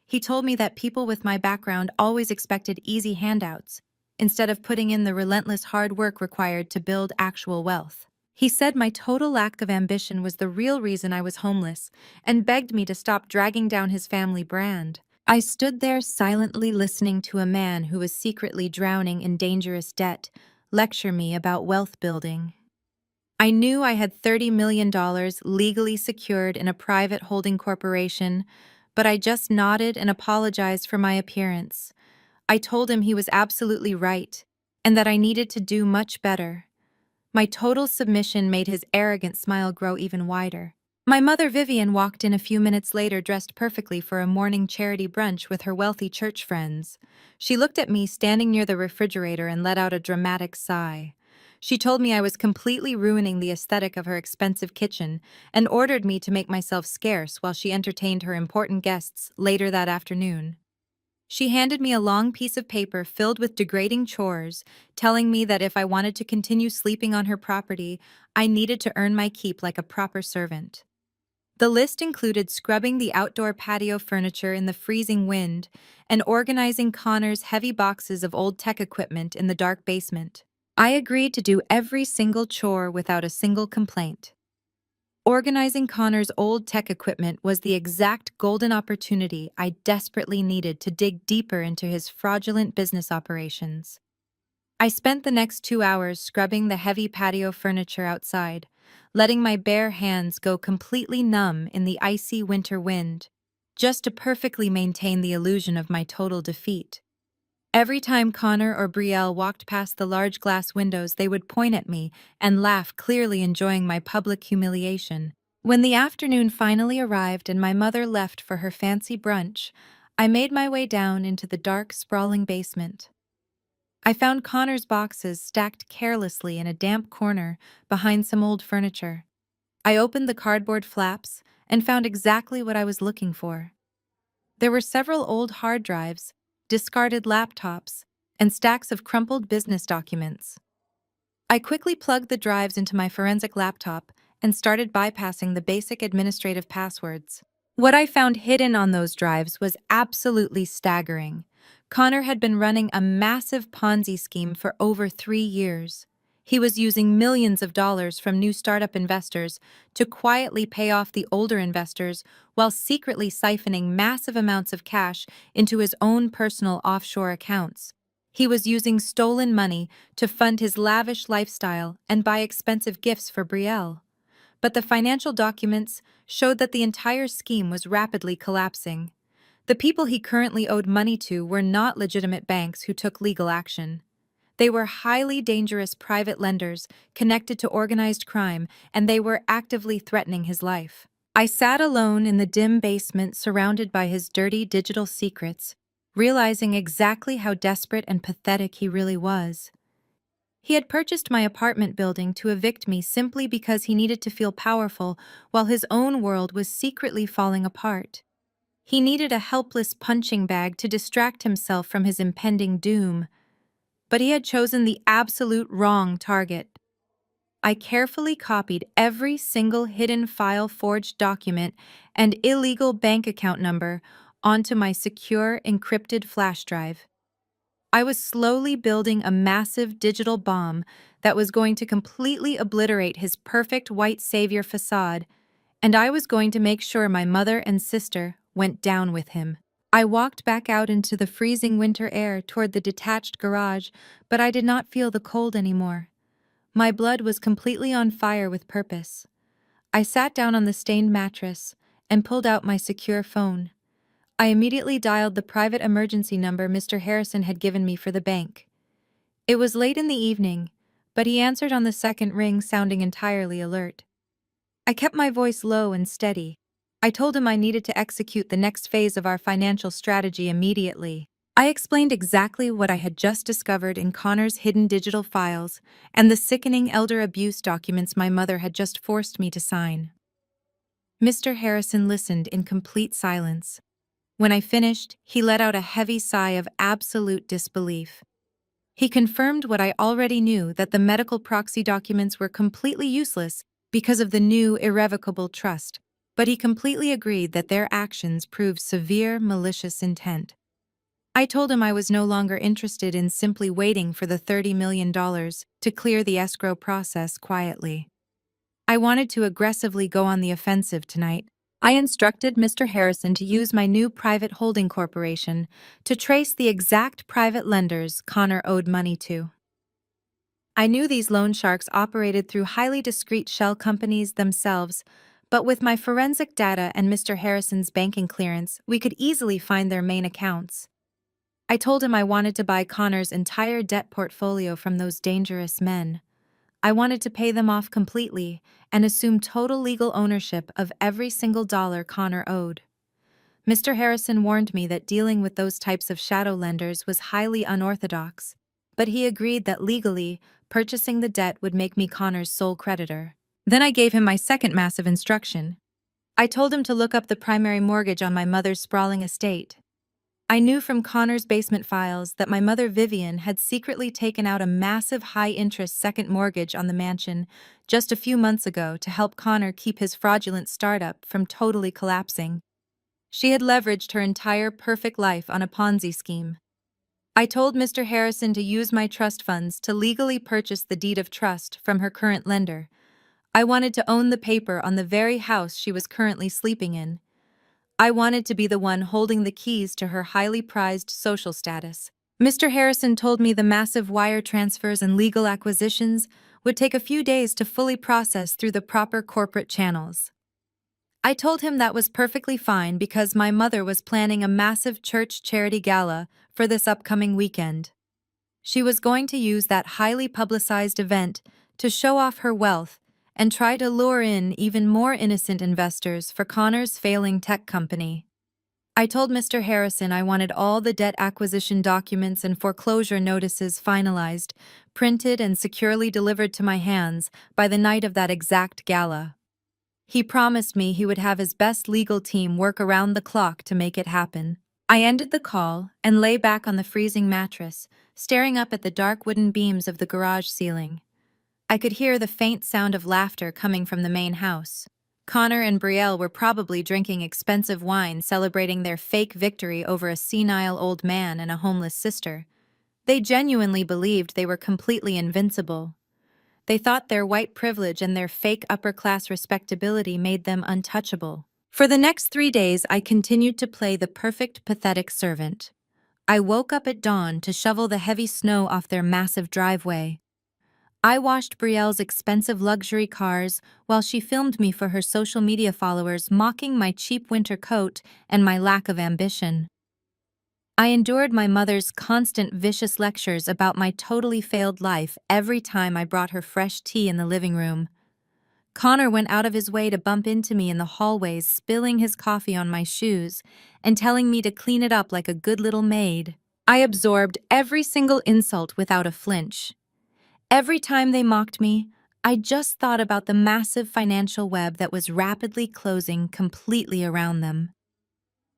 Speaker 1: He told me that people with my background always expected easy handouts, instead of putting in the relentless hard work required to build actual wealth. He said my total lack of ambition was the real reason I was homeless, and begged me to stop dragging down his family brand. I stood there silently listening to a man who was secretly drowning in dangerous debt lecture me about wealth building. I knew I had $30 million legally secured in a private holding corporation, but I just nodded and apologized for my appearance. I told him he was absolutely right, and that I needed to do much better. My total submission made his arrogant smile grow even wider. My mother Vivian walked in a few minutes later, dressed perfectly for a morning charity brunch with her wealthy church friends. She looked at me standing near the refrigerator and let out a dramatic sigh. She told me I was completely ruining the aesthetic of her expensive kitchen and ordered me to make myself scarce while she entertained her important guests later that afternoon. She handed me a long piece of paper filled with degrading chores, telling me that if I wanted to continue sleeping on her property, I needed to earn my keep like a proper servant. The list included scrubbing the outdoor patio furniture in the freezing wind and organizing Connor's heavy boxes of old tech equipment in the dark basement. I agreed to do every single chore without a single complaint. Organizing Connor's old tech equipment was the exact golden opportunity I desperately needed to dig deeper into his fraudulent business operations. I spent the next 2 hours scrubbing the heavy patio furniture outside, letting my bare hands go completely numb in the icy winter wind, just to perfectly maintain the illusion of my total defeat. Every time Connor or Brielle walked past the large glass windows, they would point at me and laugh, clearly enjoying my public humiliation. When the afternoon finally arrived and my mother left for her fancy brunch, I made my way down into the dark, sprawling basement. I found Connor's boxes stacked carelessly in a damp corner behind some old furniture. I opened the cardboard flaps and found exactly what I was looking for. There were several old hard drives, discarded laptops, and stacks of crumpled business documents. I quickly plugged the drives into my forensic laptop and started bypassing the basic administrative passwords. What I found hidden on those drives was absolutely staggering. Connor had been running a massive Ponzi scheme for over 3 years. He was using millions of dollars from new startup investors to quietly pay off the older investors while secretly siphoning massive amounts of cash into his own personal offshore accounts. He was using stolen money to fund his lavish lifestyle and buy expensive gifts for Brielle. But the financial documents showed that the entire scheme was rapidly collapsing. The people he currently owed money to were not legitimate banks who took legal action. They were highly dangerous private lenders connected to organized crime, and they were actively threatening his life. I sat alone in the dim basement surrounded by his dirty digital secrets, realizing exactly how desperate and pathetic he really was. He had purchased my apartment building to evict me simply because he needed to feel powerful while his own world was secretly falling apart. He needed a helpless punching bag to distract himself from his impending doom. But he had chosen the absolute wrong target. I carefully copied every single hidden file, forged document, and illegal bank account number onto my secure, encrypted flash drive. I was slowly building a massive digital bomb that was going to completely obliterate his perfect white savior facade, and I was going to make sure my mother and sister went down with him. I walked back out into the freezing winter air toward the detached garage, but I did not feel the cold anymore. My blood was completely on fire with purpose. I sat down on the stained mattress and pulled out my secure phone. I immediately dialed the private emergency number Mr. Harrison had given me for the bank. It was late in the evening, but he answered on the second ring, sounding entirely alert. I kept my voice low and steady. I told him I needed to execute the next phase of our financial strategy immediately. I explained exactly what I had just discovered in Connor's hidden digital files and the sickening elder abuse documents my mother had just forced me to sign. Mr. Harrison listened in complete silence. When I finished, he let out a heavy sigh of absolute disbelief. He confirmed what I already knew, that the medical proxy documents were completely useless because of the new irrevocable trust, but he completely agreed that their actions proved severe malicious intent. I told him I was no longer interested in simply waiting for the $30 million to clear the escrow process quietly. I wanted to aggressively go on the offensive tonight. I instructed Mr. Harrison to use my new private holding corporation to trace the exact private lenders Connor owed money to. I knew these loan sharks operated through highly discreet shell companies themselves, but with my forensic data and Mr. Harrison's banking clearance, we could easily find their main accounts. I told him I wanted to buy Connor's entire debt portfolio from those dangerous men. I wanted to pay them off completely and assume total legal ownership of every single dollar Connor owed. Mr. Harrison warned me that dealing with those types of shadow lenders was highly unorthodox, but he agreed that legally, purchasing the debt would make me Connor's sole creditor. Then I gave him my second massive instruction. I told him to look up the primary mortgage on my mother's sprawling estate. I knew from Connor's basement files that my mother Vivian had secretly taken out a massive high-interest second mortgage on the mansion just a few months ago to help Connor keep his fraudulent startup from totally collapsing. She had leveraged her entire perfect life on a Ponzi scheme. I told Mr. Harrison to use my trust funds to legally purchase the deed of trust from her current lender. I wanted to own the paper on the very house she was currently sleeping in. I wanted to be the one holding the keys to her highly prized social status. Mr. Harrison told me the massive wire transfers and legal acquisitions would take a few days to fully process through the proper corporate channels. I told him that was perfectly fine because my mother was planning a massive church charity gala for this upcoming weekend. She was going to use that highly publicized event to show off her wealth and try to lure in even more innocent investors for Connor's failing tech company. I told Mr. Harrison I wanted all the debt acquisition documents and foreclosure notices finalized, printed, and securely delivered to my hands by the night of that exact gala. He promised me he would have his best legal team work around the clock to make it happen. I ended the call and lay back on the freezing mattress, staring up at the dark wooden beams of the garage ceiling. I could hear the faint sound of laughter coming from the main house. Connor and Brielle were probably drinking expensive wine celebrating their fake victory over a senile old man and a homeless sister. They genuinely believed they were completely invincible. They thought their white privilege and their fake upper-class respectability made them untouchable. For the next 3 days, I continued to play the perfect pathetic servant. I woke up at dawn to shovel the heavy snow off their massive driveway. I washed Brielle's expensive luxury cars while she filmed me for her social media followers, mocking my cheap winter coat and my lack of ambition. I endured my mother's constant vicious lectures about my totally failed life every time I brought her fresh tea in the living room. Connor went out of his way to bump into me in the hallways, spilling his coffee on my shoes and telling me to clean it up like a good little maid. I absorbed every single insult without a flinch. Every time they mocked me, I just thought about the massive financial web that was rapidly closing completely around them.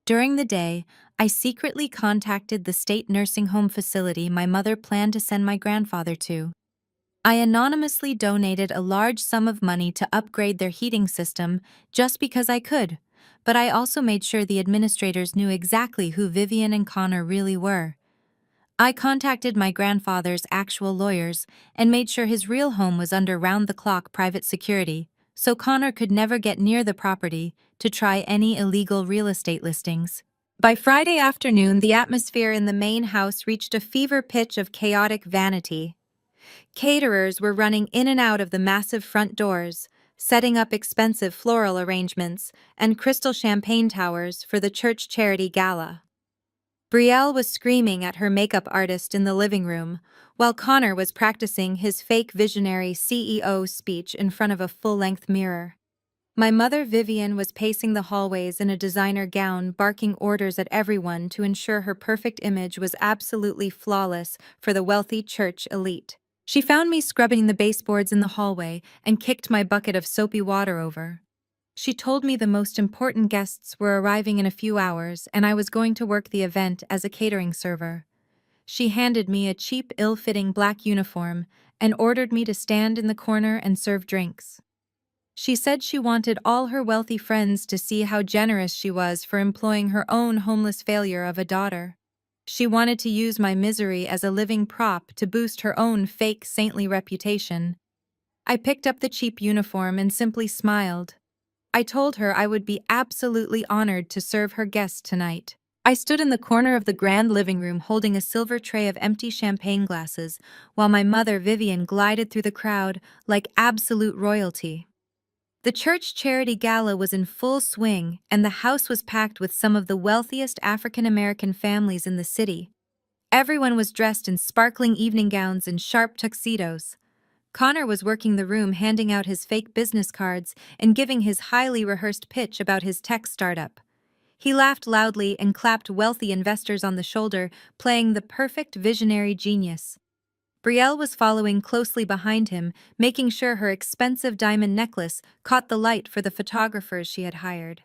Speaker 1: During the day, I secretly contacted the state nursing home facility my mother planned to send my grandfather to. I anonymously donated a large sum of money to upgrade their heating system just because I could, but I also made sure the administrators knew exactly who Vivian and Connor really were. I contacted my grandfather's actual lawyers and made sure his real home was under round-the-clock private security, so Connor could never get near the property to try any illegal real estate listings. By Friday afternoon, the atmosphere in the main house reached a fever pitch of chaotic vanity. Caterers were running in and out of the massive front doors, setting up expensive floral arrangements and crystal champagne towers for the church charity gala. Brielle was screaming at her makeup artist in the living room, while Connor was practicing his fake visionary CEO speech in front of a full-length mirror. My mother Vivian was pacing the hallways in a designer gown, barking orders at everyone to ensure her perfect image was absolutely flawless for the wealthy church elite. She found me scrubbing the baseboards in the hallway and kicked my bucket of soapy water over. She told me the most important guests were arriving in a few hours and I was going to work the event as a catering server. She handed me a cheap, ill-fitting black uniform and ordered me to stand in the corner and serve drinks. She said she wanted all her wealthy friends to see how generous she was for employing her own homeless failure of a daughter. She wanted to use my misery as a living prop to boost her own fake saintly reputation. I picked up the cheap uniform and simply smiled. I told her I would be absolutely honored to serve her guests tonight. I stood in the corner of the grand living room holding a silver tray of empty champagne glasses while my mother Vivian glided through the crowd like absolute royalty. The church charity gala was in full swing and the house was packed with some of the wealthiest African American families in the city. Everyone was dressed in sparkling evening gowns and sharp tuxedos. Connor was working the room handing out his fake business cards and giving his highly rehearsed pitch about his tech startup. He laughed loudly and clapped wealthy investors on the shoulder, playing the perfect visionary genius. Brielle was following closely behind him, making sure her expensive diamond necklace caught the light for the photographers she had hired.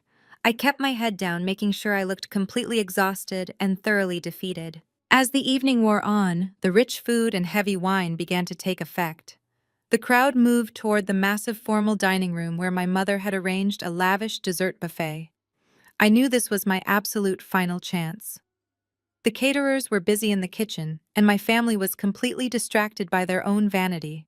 Speaker 1: I kept my head down, making sure I looked completely exhausted and thoroughly defeated. As the evening wore on, the rich food and heavy wine began to take effect. The crowd moved toward the massive formal dining room where my mother had arranged a lavish dessert buffet. I knew this was my absolute final chance. The caterers were busy in the kitchen, and my family was completely distracted by their own vanity.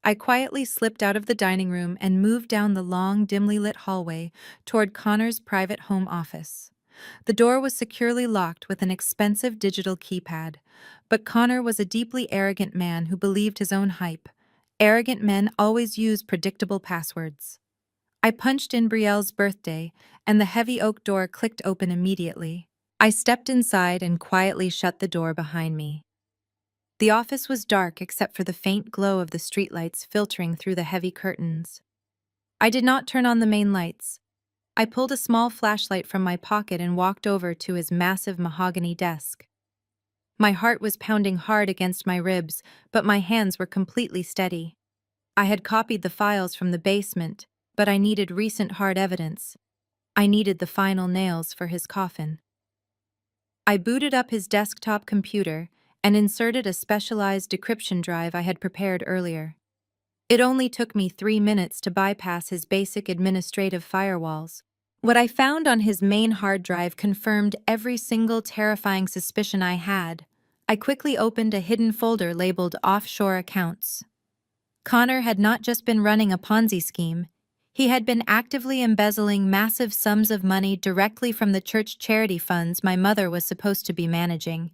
Speaker 1: I quietly slipped out of the dining room and moved down the long, dimly lit hallway toward Connor's private home office. The door was securely locked with an expensive digital keypad, but Connor was a deeply arrogant man who believed his own hype. Arrogant men always use predictable passwords. I punched in Brielle's birthday, and the heavy oak door clicked open immediately. I stepped inside and quietly shut the door behind me. The office was dark except for the faint glow of the streetlights filtering through the heavy curtains. I did not turn on the main lights. I pulled a small flashlight from my pocket and walked over to his massive mahogany desk. My heart was pounding hard against my ribs, but my hands were completely steady. I had copied the files from the basement, but I needed recent hard evidence. I needed the final nails for his coffin. I booted up his desktop computer and inserted a specialized decryption drive I had prepared earlier. It only took me 3 minutes to bypass his basic administrative firewalls. What I found on his main hard drive confirmed every single terrifying suspicion I had. I quickly opened a hidden folder labeled Offshore Accounts. Connor had not just been running a Ponzi scheme, he had been actively embezzling massive sums of money directly from the church charity funds my mother was supposed to be managing.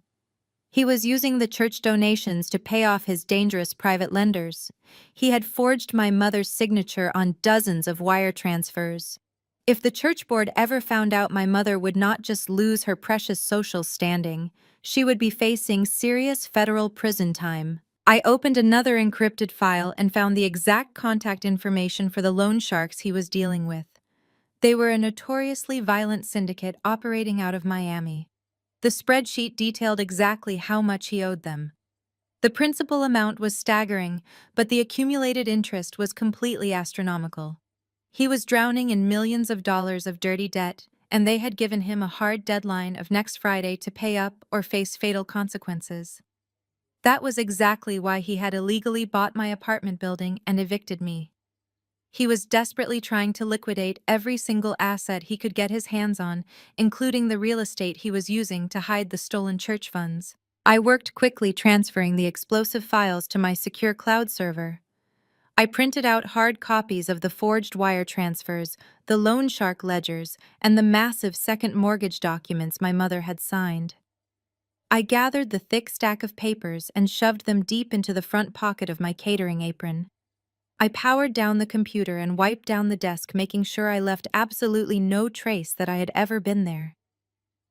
Speaker 1: He was using the church donations to pay off his dangerous private lenders. He had forged my mother's signature on dozens of wire transfers. If the church board ever found out, my mother would not just lose her precious social standing, she would be facing serious federal prison time. I opened another encrypted file and found the exact contact information for the loan sharks he was dealing with. They were a notoriously violent syndicate operating out of Miami. The spreadsheet detailed exactly how much he owed them. The principal amount was staggering, but the accumulated interest was completely astronomical. He was drowning in millions of dollars of dirty debt, and they had given him a hard deadline of next Friday to pay up or face fatal consequences. That was exactly why he had illegally bought my apartment building and evicted me. He was desperately trying to liquidate every single asset he could get his hands on, including the real estate he was using to hide the stolen church funds. I worked quickly transferring the explosive files to my secure cloud server. I printed out hard copies of the forged wire transfers, the loan shark ledgers, and the massive second mortgage documents my mother had signed. I gathered the thick stack of papers and shoved them deep into the front pocket of my catering apron. I powered down the computer and wiped down the desk, making sure I left absolutely no trace that I had ever been there.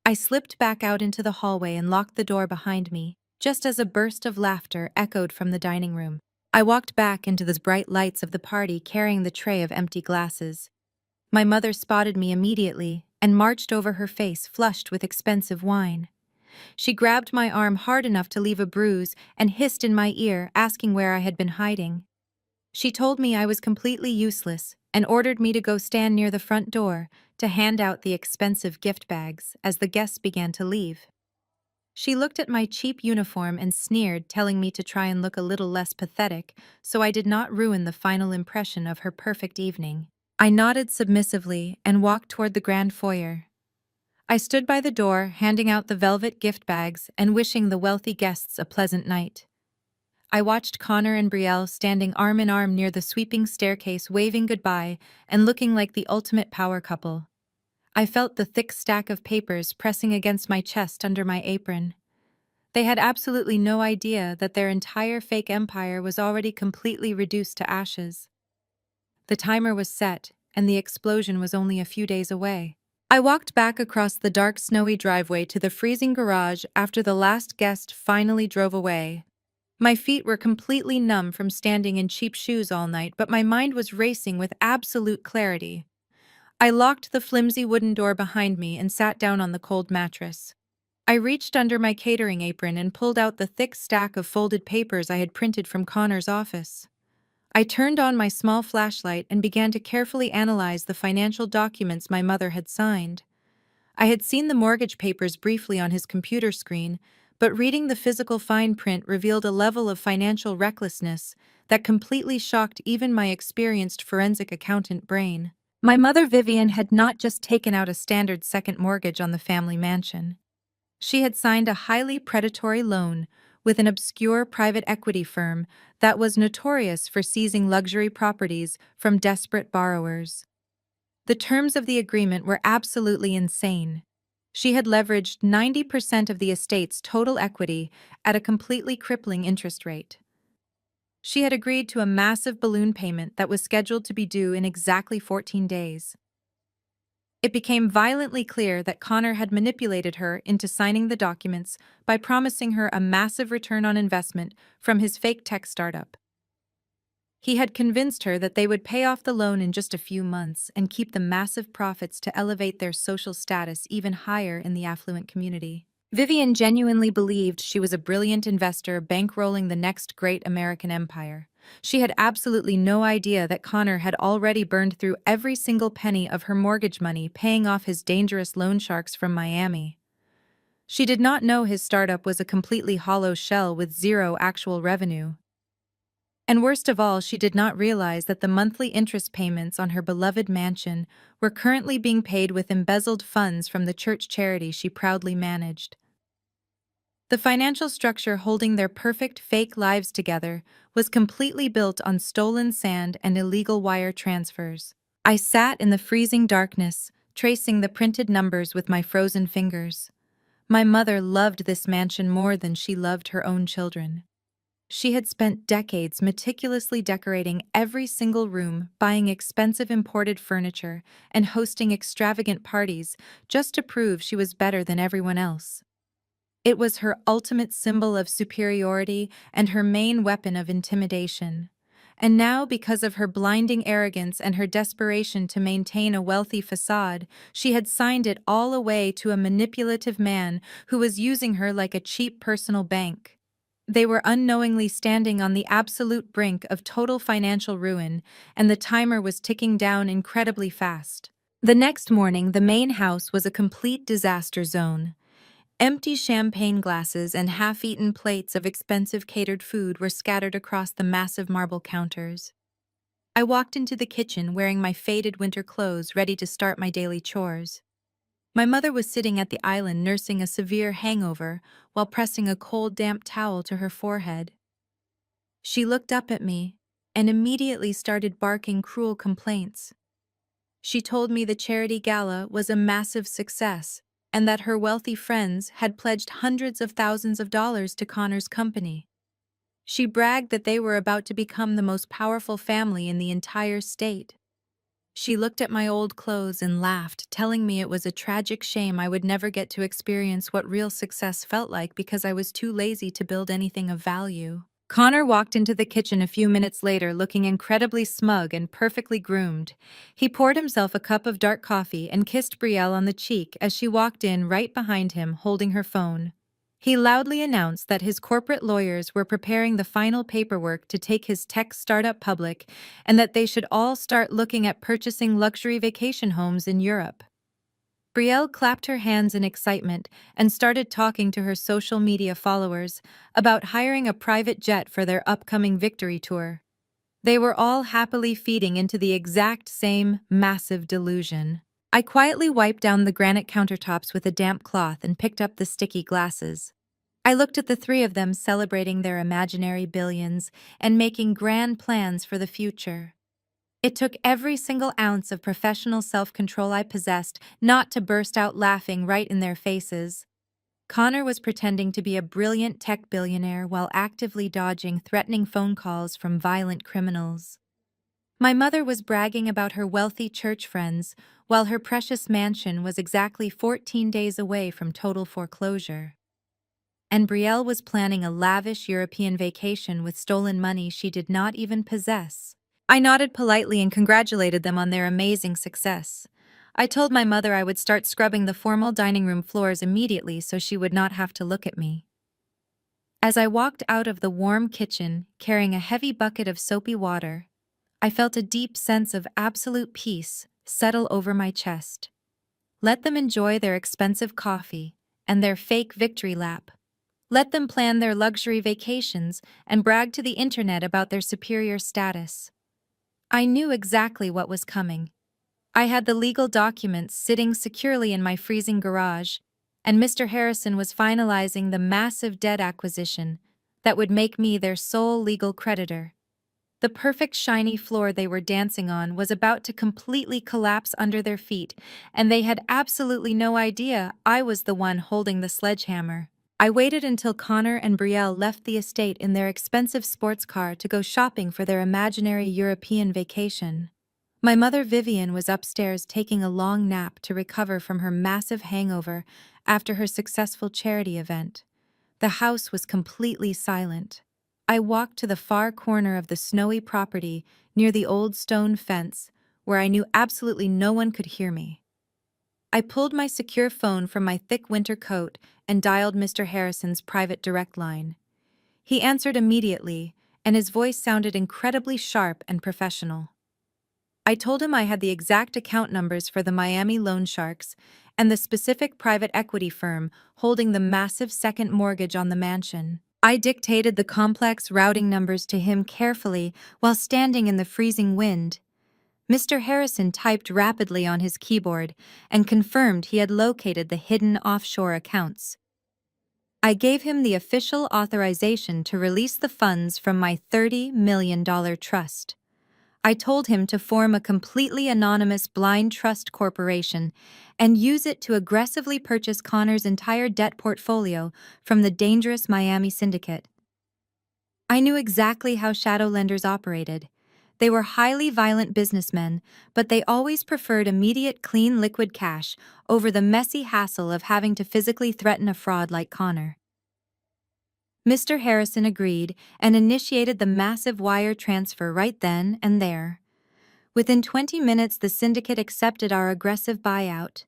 Speaker 1: I slipped back out into the hallway and locked the door behind me, just as a burst of laughter echoed from the dining room. I walked back into the bright lights of the party carrying the tray of empty glasses. My mother spotted me immediately and marched over, her face flushed with expensive wine. She grabbed my arm hard enough to leave a bruise and hissed in my ear, asking where I had been hiding. She told me I was completely useless and ordered me to go stand near the front door to hand out the expensive gift bags as the guests began to leave. She looked at my cheap uniform and sneered, telling me to try and look a little less pathetic so I did not ruin the final impression of her perfect evening. I nodded submissively and walked toward the grand foyer. I stood by the door, handing out the velvet gift bags and wishing the wealthy guests a pleasant night. I watched Connor and Brielle standing arm in arm near the sweeping staircase, waving goodbye and looking like the ultimate power couple. I felt the thick stack of papers pressing against my chest under my apron. They had absolutely no idea that their entire fake empire was already completely reduced to ashes. The timer was set, and the explosion was only a few days away. I walked back across the dark, snowy driveway to the freezing garage after the last guest finally drove away. My feet were completely numb from standing in cheap shoes all night, but my mind was racing with absolute clarity. I locked the flimsy wooden door behind me and sat down on the cold mattress. I reached under my catering apron and pulled out the thick stack of folded papers I had printed from Connor's office. I turned on my small flashlight and began to carefully analyze the financial documents my mother had signed. I had seen the mortgage papers briefly on his computer screen, but reading the physical fine print revealed a level of financial recklessness that completely shocked even my experienced forensic accountant brain. My mother Vivian had not just taken out a standard second mortgage on the family mansion. She had signed a highly predatory loan with an obscure private equity firm that was notorious for seizing luxury properties from desperate borrowers. The terms of the agreement were absolutely insane. She had leveraged 90% of the estate's total equity at a completely crippling interest rate. She had agreed to a massive balloon payment that was scheduled to be due in exactly 14 days. It became violently clear that Connor had manipulated her into signing the documents by promising her a massive return on investment from his fake tech startup. He had convinced her that they would pay off the loan in just a few months and keep the massive profits to elevate their social status even higher in the affluent community. Vivian genuinely believed she was a brilliant investor bankrolling the next great American empire. She had absolutely no idea that Connor had already burned through every single penny of her mortgage money paying off his dangerous loan sharks from Miami. She did not know his startup was a completely hollow shell with zero actual revenue. And worst of all, she did not realize that the monthly interest payments on her beloved mansion were currently being paid with embezzled funds from the church charity she proudly managed. The financial structure holding their perfect fake lives together was completely built on stolen sand and illegal wire transfers. I sat in the freezing darkness, tracing the printed numbers with my frozen fingers. My mother loved this mansion more than she loved her own children. She had spent decades meticulously decorating every single room, buying expensive imported furniture, and hosting extravagant parties just to prove she was better than everyone else. It was her ultimate symbol of superiority and her main weapon of intimidation. And now, because of her blinding arrogance and her desperation to maintain a wealthy facade, she had signed it all away to a manipulative man who was using her like a cheap personal bank. They were unknowingly standing on the absolute brink of total financial ruin, and the timer was ticking down incredibly fast. The next morning, the main house was a complete disaster zone. Empty champagne glasses and half-eaten plates of expensive catered food were scattered across the massive marble counters. I walked into the kitchen wearing my faded winter clothes, ready to start my daily chores. My mother was sitting at the island nursing a severe hangover while pressing a cold, damp towel to her forehead. She looked up at me and immediately started barking cruel complaints. She told me the charity gala was a massive success and that her wealthy friends had pledged hundreds of thousands of dollars to Connor's company. She bragged that they were about to become the most powerful family in the entire state. She looked at my old clothes and laughed, telling me it was a tragic shame I would never get to experience what real success felt like because I was too lazy to build anything of value. Connor walked into the kitchen a few minutes later looking incredibly smug and perfectly groomed. He poured himself a cup of dark coffee and kissed Brielle on the cheek as she walked in right behind him, holding her phone. He loudly announced that his corporate lawyers were preparing the final paperwork to take his tech startup public and that they should all start looking at purchasing luxury vacation homes in Europe. Brielle clapped her hands in excitement and started talking to her social media followers about hiring a private jet for their upcoming victory tour. They were all happily feeding into the exact same massive delusion. I quietly wiped down the granite countertops with a damp cloth and picked up the sticky glasses. I looked at the three of them celebrating their imaginary billions and making grand plans for the future. It took every single ounce of professional self-control I possessed not to burst out laughing right in their faces. Connor was pretending to be a brilliant tech billionaire while actively dodging threatening phone calls from violent criminals. My mother was bragging about her wealthy church friends, while her precious mansion was exactly 14 days away from total foreclosure. And Brielle was planning a lavish European vacation with stolen money she did not even possess. I nodded politely and congratulated them on their amazing success. I told my mother I would start scrubbing the formal dining room floors immediately so she would not have to look at me. As I walked out of the warm kitchen, carrying a heavy bucket of soapy water, I felt a deep sense of absolute peace settle over my chest. Let them enjoy their expensive coffee and their fake victory lap. Let them plan their luxury vacations and brag to the internet about their superior status. I knew exactly what was coming. I had the legal documents sitting securely in my freezing garage, and Mr. Harrison was finalizing the massive debt acquisition that would make me their sole legal creditor. The perfect shiny floor they were dancing on was about to completely collapse under their feet, and they had absolutely no idea I was the one holding the sledgehammer. I waited until Connor and Brielle left the estate in their expensive sports car to go shopping for their imaginary European vacation. My mother Vivian was upstairs taking a long nap to recover from her massive hangover after her successful charity event. The house was completely silent. I walked to the far corner of the snowy property near the old stone fence, where I knew absolutely no one could hear me. I pulled my secure phone from my thick winter coat and dialed Mr. Harrison's private direct line. He answered immediately, and his voice sounded incredibly sharp and professional. I told him I had the exact account numbers for the Miami loan sharks and the specific private equity firm holding the massive second mortgage on the mansion. I dictated the complex routing numbers to him carefully while standing in the freezing wind. Mr. Harrison typed rapidly on his keyboard and confirmed he had located the hidden offshore accounts. I gave him the official authorization to release the funds from my $30 million trust. I told him to form a completely anonymous blind trust corporation and use it to aggressively purchase Connor's entire debt portfolio from the dangerous Miami syndicate. I knew exactly how shadow lenders operated. They were highly violent businessmen, but they always preferred immediate clean liquid cash over the messy hassle of having to physically threaten a fraud like Connor. Mr. Harrison agreed and initiated the massive wire transfer right then and there. Within 20 minutes, the syndicate accepted our aggressive buyout.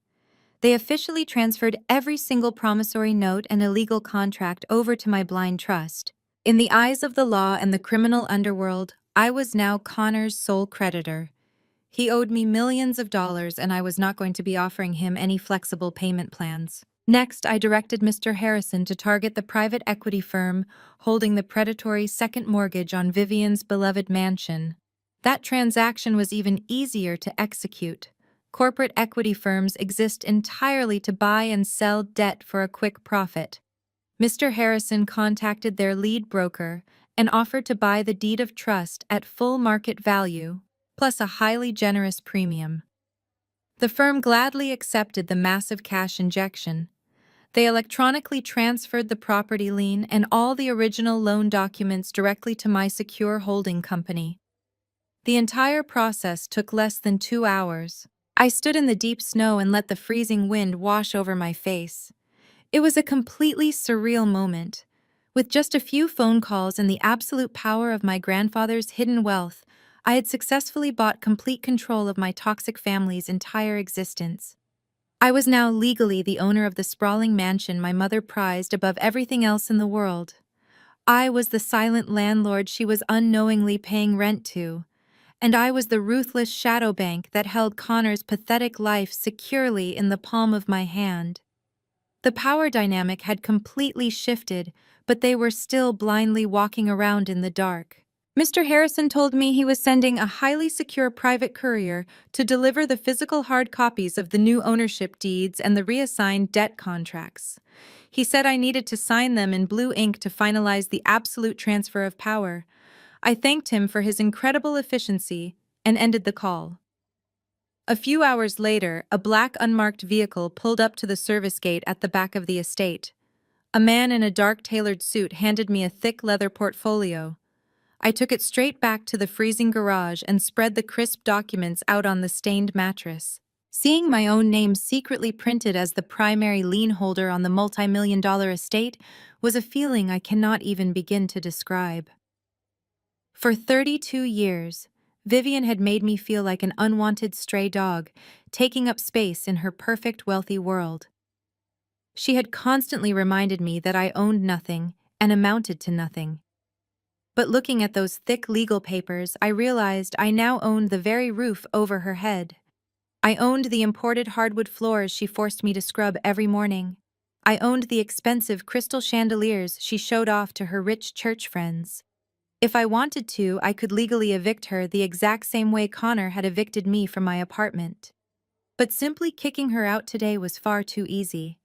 Speaker 1: They officially transferred every single promissory note and illegal contract over to my blind trust. In the eyes of the law and the criminal underworld, I was now Connor's sole creditor. He owed me millions of dollars, and I was not going to be offering him any flexible payment plans. Next, I directed Mr. Harrison to target the private equity firm holding the predatory second mortgage on Vivian's beloved mansion. That transaction was even easier to execute. Corporate equity firms exist entirely to buy and sell debt for a quick profit. Mr. Harrison contacted their lead broker and offered to buy the deed of trust at full market value, plus a highly generous premium. The firm gladly accepted the massive cash injection. They electronically transferred the property lien and all the original loan documents directly to my secure holding company. The entire process took less than 2 hours. I stood in the deep snow and let the freezing wind wash over my face. It was a completely surreal moment. With just a few phone calls and the absolute power of my grandfather's hidden wealth, I had successfully bought complete control of my toxic family's entire existence. I was now legally the owner of the sprawling mansion my mother prized above everything else in the world. I was the silent landlord she was unknowingly paying rent to, and I was the ruthless shadow bank that held Connor's pathetic life securely in the palm of my hand. The power dynamic had completely shifted, but they were still blindly walking around in the dark. Mr. Harrison told me he was sending a highly secure private courier to deliver the physical hard copies of the new ownership deeds and the reassigned debt contracts. He said I needed to sign them in blue ink to finalize the absolute transfer of power. I thanked him for his incredible efficiency and ended the call. A few hours later, a black unmarked vehicle pulled up to the service gate at the back of the estate. A man in a dark tailored suit handed me a thick leather portfolio. I took it straight back to the freezing garage and spread the crisp documents out on the stained mattress. Seeing my own name secretly printed as the primary lien holder on the multi-million-dollar estate was a feeling I cannot even begin to describe. For 32 years, Vivian had made me feel like an unwanted stray dog, taking up space in her perfect wealthy world. She had constantly reminded me that I owned nothing and amounted to nothing. But looking at those thick legal papers, I realized I now owned the very roof over her head. I owned the imported hardwood floors she forced me to scrub every morning. I owned the expensive crystal chandeliers she showed off to her rich church friends. If I wanted to, I could legally evict her the exact same way Connor had evicted me from my apartment. But simply kicking her out today was far too easy.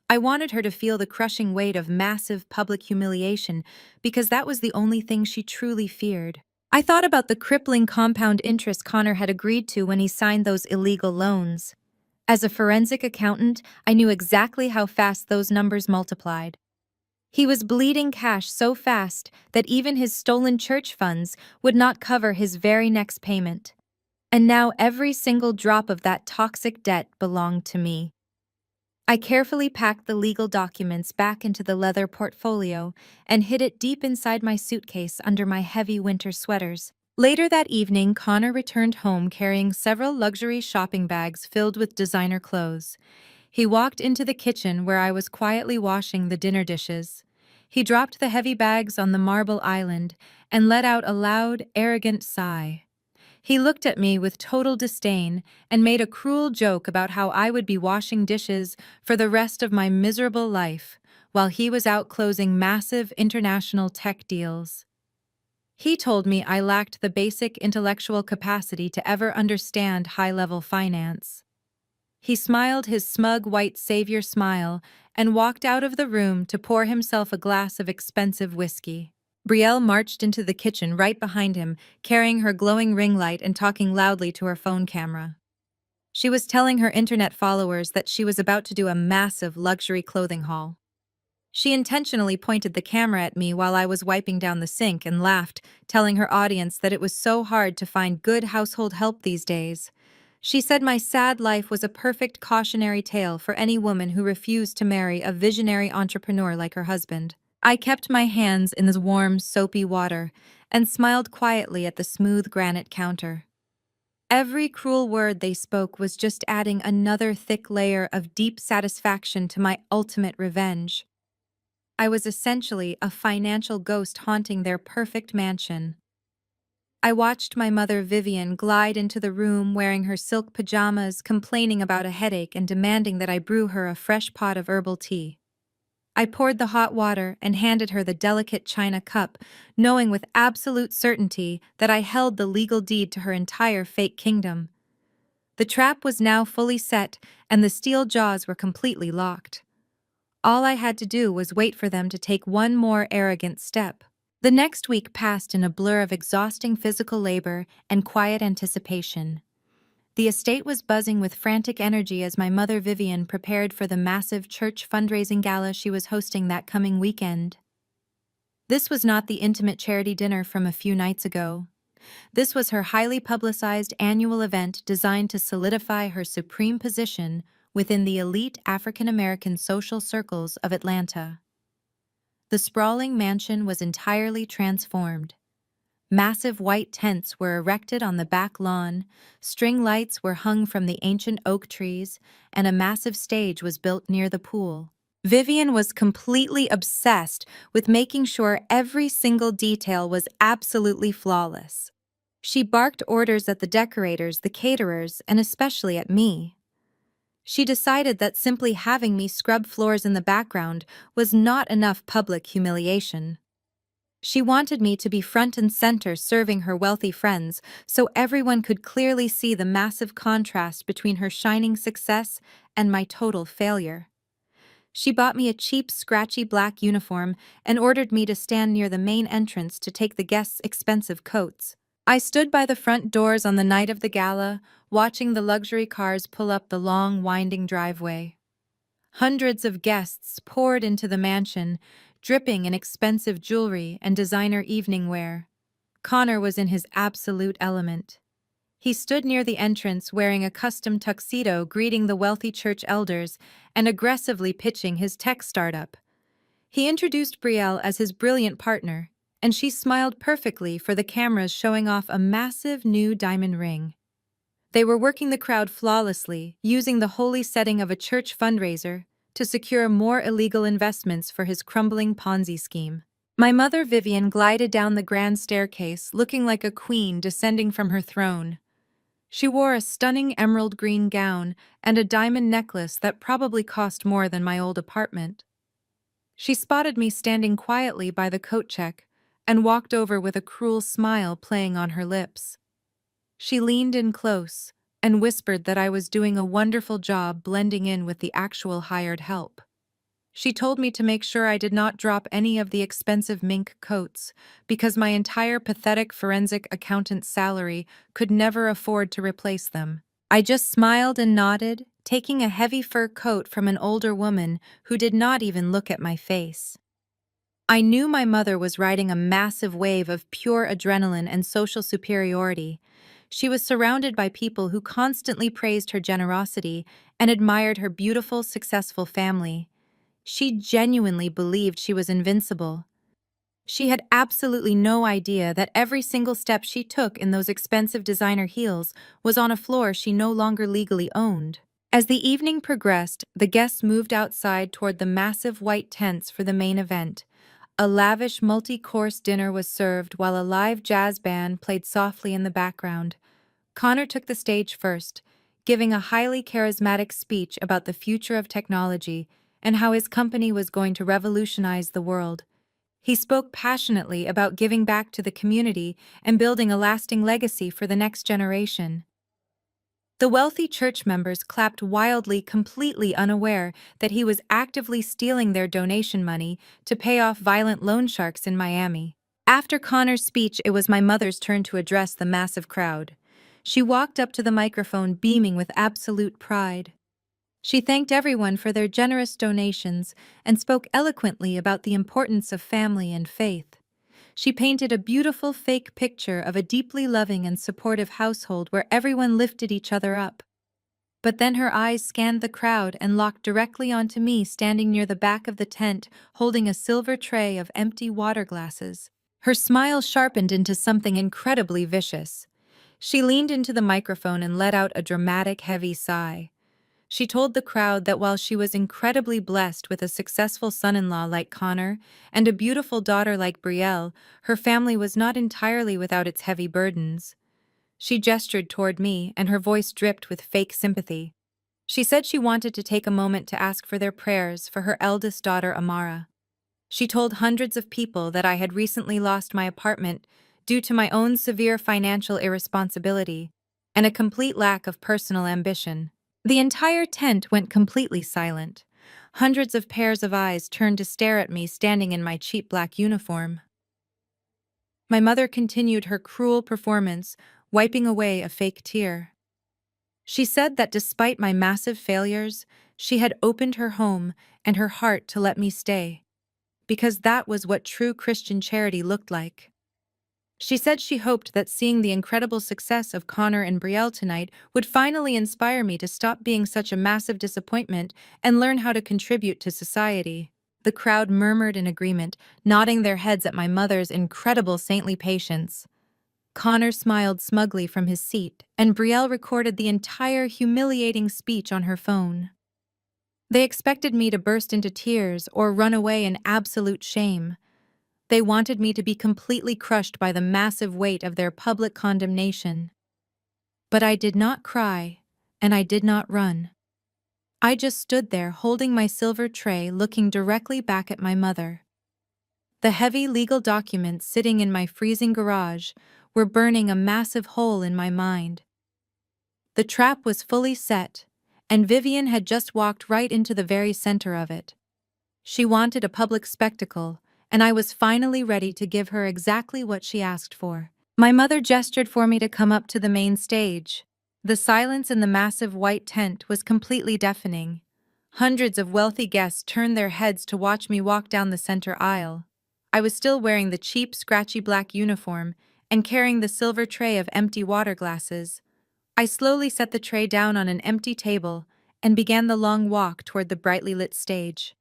Speaker 1: I wanted her to feel the crushing weight of massive public humiliation because that was the only thing she truly feared. I thought about the crippling compound interest Connor had agreed to when he signed those illegal loans. As a forensic accountant, I knew exactly how fast those numbers multiplied. He was bleeding cash so fast that even his stolen church funds would not cover his very next payment. And now every single drop of that toxic debt belonged to me. I carefully packed the legal documents back into the leather portfolio and hid it deep inside my suitcase under my heavy winter sweaters. Later that evening, Connor returned home carrying several luxury shopping bags filled with designer clothes. He walked into the kitchen where I was quietly washing the dinner dishes. He dropped the heavy bags on the marble island and let out a loud, arrogant sigh. He looked at me with total disdain and made a cruel joke about how I would be washing dishes for the rest of my miserable life while he was out closing massive international tech deals. He told me I lacked the basic intellectual capacity to ever understand high-level finance. He smiled his smug white savior smile and walked out of the room to pour himself a glass of expensive whiskey. Brielle marched into the kitchen right behind him, carrying her glowing ring light and talking loudly to her phone camera. She was telling her internet followers that she was about to do a massive luxury clothing haul. She intentionally pointed the camera at me while I was wiping down the sink and laughed, telling her audience that it was so hard to find good household help these days. She said my sad life was a perfect cautionary tale for any woman who refused to marry a visionary entrepreneur like her husband. I kept my hands in the warm, soapy water and smiled quietly at the smooth granite counter. Every cruel word they spoke was just adding another thick layer of deep satisfaction to my ultimate revenge. I was essentially a financial ghost haunting their perfect mansion. I watched my mother Vivian glide into the room wearing her silk pajamas, complaining about a headache and demanding that I brew her a fresh pot of herbal tea. I poured the hot water and handed her the delicate china cup, knowing with absolute certainty that I held the legal deed to her entire fake kingdom. The trap was now fully set, and the steel jaws were completely locked. All I had to do was wait for them to take one more arrogant step. The next week passed in a blur of exhausting physical labor and quiet anticipation. The estate was buzzing with frantic energy as my mother Vivian prepared for the massive church fundraising gala she was hosting that coming weekend. This was not the intimate charity dinner from a few nights ago. This was her highly publicized annual event designed to solidify her supreme position within the elite African-American social circles of Atlanta. The sprawling mansion was entirely transformed. Massive white tents were erected on the back lawn, string lights were hung from the ancient oak trees, and a massive stage was built near the pool. Vivian was completely obsessed with making sure every single detail was absolutely flawless. She barked orders at the decorators, the caterers, and especially at me. She decided that simply having me scrub floors in the background was not enough public humiliation. She wanted me to be front and center serving her wealthy friends so everyone could clearly see the massive contrast between her shining success and my total failure. She bought me a cheap, scratchy black uniform and ordered me to stand near the main entrance to take the guests' expensive coats. I stood by the front doors on the night of the gala, watching the luxury cars pull up the long, winding driveway. Hundreds of guests poured into the mansion, dripping in expensive jewelry and designer evening wear. Connor was in his absolute element. He stood near the entrance wearing a custom tuxedo, greeting the wealthy church elders and aggressively pitching his tech startup. He introduced Brielle as his brilliant partner, and she smiled perfectly for the cameras showing off a massive new diamond ring. They were working the crowd flawlessly, using the holy setting of a church fundraiser to secure more illegal investments for his crumbling Ponzi scheme. My mother Vivian glided down the grand staircase, looking like a queen descending from her throne. She wore a stunning emerald green gown and a diamond necklace that probably cost more than my old apartment. She spotted me standing quietly by the coat check and walked over with a cruel smile playing on her lips. She leaned in close and whispered that I was doing a wonderful job blending in with the actual hired help. She told me to make sure I did not drop any of the expensive mink coats because my entire pathetic forensic accountant's salary could never afford to replace them. I just smiled and nodded, taking a heavy fur coat from an older woman who did not even look at my face. I knew my mother was riding a massive wave of pure adrenaline and social superiority. She was surrounded by people who constantly praised her generosity and admired her beautiful, successful family. She genuinely believed she was invincible. She had absolutely no idea that every single step she took in those expensive designer heels was on a floor she no longer legally owned. As the evening progressed, the guests moved outside toward the massive white tents for the main event. A lavish multi-course dinner was served while a live jazz band played softly in the background. Connor took the stage first, giving a highly charismatic speech about the future of technology and how his company was going to revolutionize the world. He spoke passionately about giving back to the community and building a lasting legacy for the next generation. The wealthy church members clapped wildly, completely unaware that he was actively stealing their donation money to pay off violent loan sharks in Miami. After Connor's speech, it was my mother's turn to address the massive crowd. She walked up to the microphone beaming with absolute pride. She thanked everyone for their generous donations and spoke eloquently about the importance of family and faith. She painted a beautiful fake picture of a deeply loving and supportive household where everyone lifted each other up. But then her eyes scanned the crowd and locked directly onto me standing near the back of the tent, holding a silver tray of empty water glasses. Her smile sharpened into something incredibly vicious. She leaned into the microphone and let out a dramatic, heavy sigh. She told the crowd that while she was incredibly blessed with a successful son-in-law like Connor and a beautiful daughter like Brielle, her family was not entirely without its heavy burdens. She gestured toward me, and her voice dripped with fake sympathy. She said she wanted to take a moment to ask for their prayers for her eldest daughter, Amara. She told hundreds of people that I had recently lost my apartment due to my own severe financial irresponsibility and a complete lack of personal ambition. The entire tent went completely silent. Hundreds of pairs of eyes turned to stare at me standing in my cheap black uniform. My mother continued her cruel performance, wiping away a fake tear. She said that despite my massive failures, she had opened her home and her heart to let me stay, because that was what true Christian charity looked like. She said she hoped that seeing the incredible success of Connor and Brielle tonight would finally inspire me to stop being such a massive disappointment and learn how to contribute to society. The crowd murmured in agreement, nodding their heads at my mother's incredible saintly patience. Connor smiled smugly from his seat, and Brielle recorded the entire humiliating speech on her phone. They expected me to burst into tears or run away in absolute shame. They wanted me to be completely crushed by the massive weight of their public condemnation. But I did not cry, and I did not run. I just stood there holding my silver tray, looking directly back at my mother. The heavy legal documents sitting in my freezing garage were burning a massive hole in my mind. The trap was fully set, and Vivian had just walked right into the very center of it. She wanted a public spectacle, and I was finally ready to give her exactly what she asked for. My mother gestured for me to come up to the main stage. The silence in the massive white tent was completely deafening. Hundreds of wealthy guests turned their heads to watch me walk down the center aisle. I was still wearing the cheap, scratchy black uniform and carrying the silver tray of empty water glasses. I slowly set the tray down on an empty table and began the long walk toward the brightly lit stage.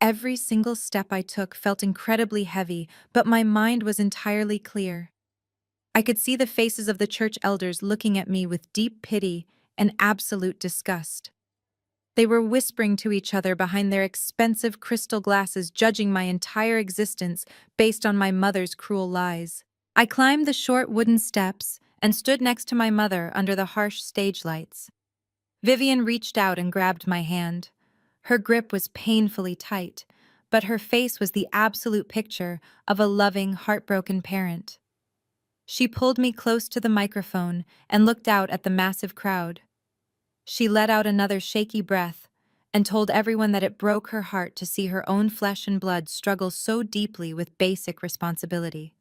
Speaker 1: Every single step I took felt incredibly heavy, but my mind was entirely clear. I could see the faces of the church elders looking at me with deep pity and absolute disgust. They were whispering to each other behind their expensive crystal glasses, judging my entire existence based on my mother's cruel lies. I climbed the short wooden steps and stood next to my mother under the harsh stage lights. Vivian reached out and grabbed my hand. Her grip was painfully tight, but her face was the absolute picture of a loving, heartbroken parent. She pulled me close to the microphone and looked out at the massive crowd. She let out another shaky breath and told everyone that it broke her heart to see her own flesh and blood struggle so deeply with basic responsibility.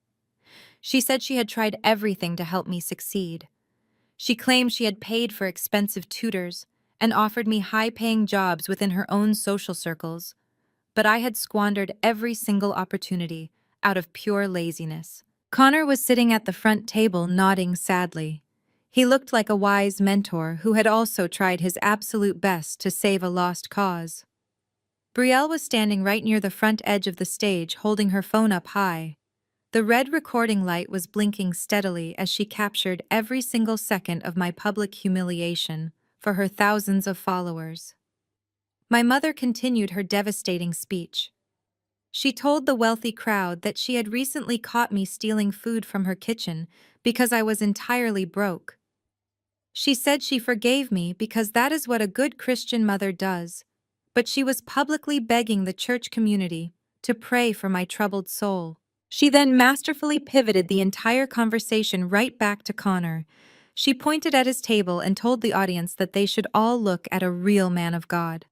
Speaker 1: She said she had tried everything to help me succeed. She claimed she had paid for expensive tutors and offered me high-paying jobs within her own social circles, but I had squandered every single opportunity out of pure laziness. Connor was sitting at the front table nodding sadly. He looked like a wise mentor who had also tried his absolute best to save a lost cause. Brielle was standing right near the front edge of the stage holding her phone up high. The red recording light was blinking steadily as she captured every single second of my public humiliation for her thousands of followers. My mother continued her devastating speech. She told the wealthy crowd that she had recently caught me stealing food from her kitchen because I was entirely broke. She said she forgave me because that is what a good Christian mother does, but she was publicly begging the church community to pray for my troubled soul. She then masterfully pivoted the entire conversation right back to Connor. She pointed at his table and told the audience that they should all look at a real man of God.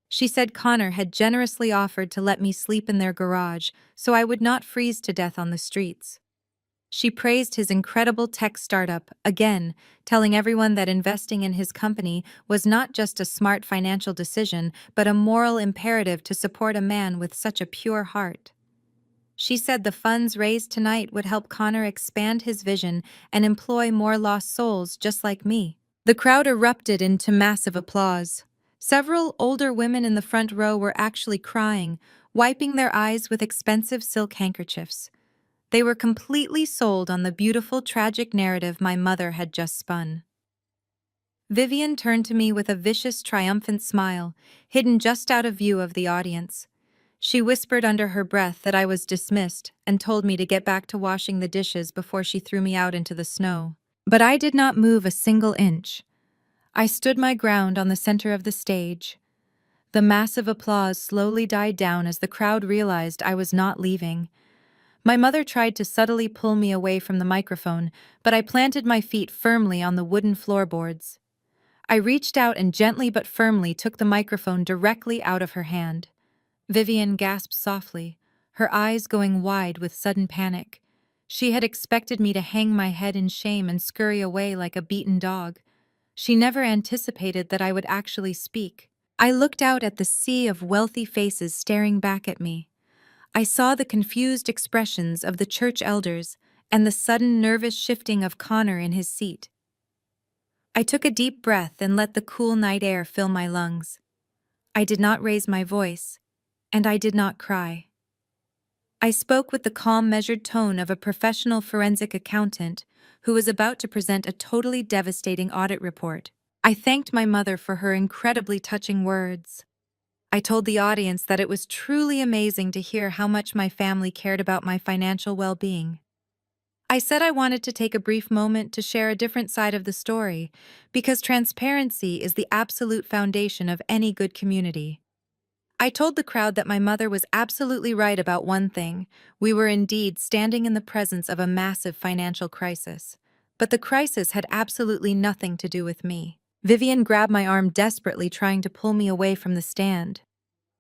Speaker 1: She said Connor had generously offered to let me sleep in their garage so I would not freeze to death on the streets. She praised his incredible tech startup, again, telling everyone that investing in his company was not just a smart financial decision, but a moral imperative to support a man with such a pure heart. She said the funds raised tonight would help Connor expand his vision and employ more lost souls just like me. The crowd erupted into massive applause. Several older women in the front row were actually crying, wiping their eyes with expensive silk handkerchiefs. They were completely sold on the beautiful, tragic narrative my mother had just spun. Vivian turned to me with a vicious, triumphant smile, hidden just out of view of the audience. She whispered under her breath that I was dismissed and told me to get back to washing the dishes before she threw me out into the snow. But I did not move a single inch. I stood my ground on the center of the stage. The massive applause slowly died down as the crowd realized I was not leaving. My mother tried to subtly pull me away from the microphone, but I planted my feet firmly on the wooden floorboards. I reached out and gently but firmly took the microphone directly out of her hand. Vivian gasped softly, her eyes going wide with sudden panic. She had expected me to hang my head in shame and scurry away like a beaten dog. She never anticipated that I would actually speak. I looked out at the sea of wealthy faces staring back at me. I saw the confused expressions of the church elders and the sudden nervous shifting of Connor in his seat. I took a deep breath and let the cool night air fill my lungs. I did not raise my voice, and I did not cry. I spoke with the calm, measured tone of a professional forensic accountant who was about to present a totally devastating audit report. I thanked my mother for her incredibly touching words. I told the audience that it was truly amazing to hear how much my family cared about my financial well-being. I said I wanted to take a brief moment to share a different side of the story, because transparency is the absolute foundation of any good community. I told the crowd that my mother was absolutely right about one thing. We were indeed standing in the presence of a massive financial crisis. But the crisis had absolutely nothing to do with me. Vivian grabbed my arm desperately, trying to pull me away from the stand.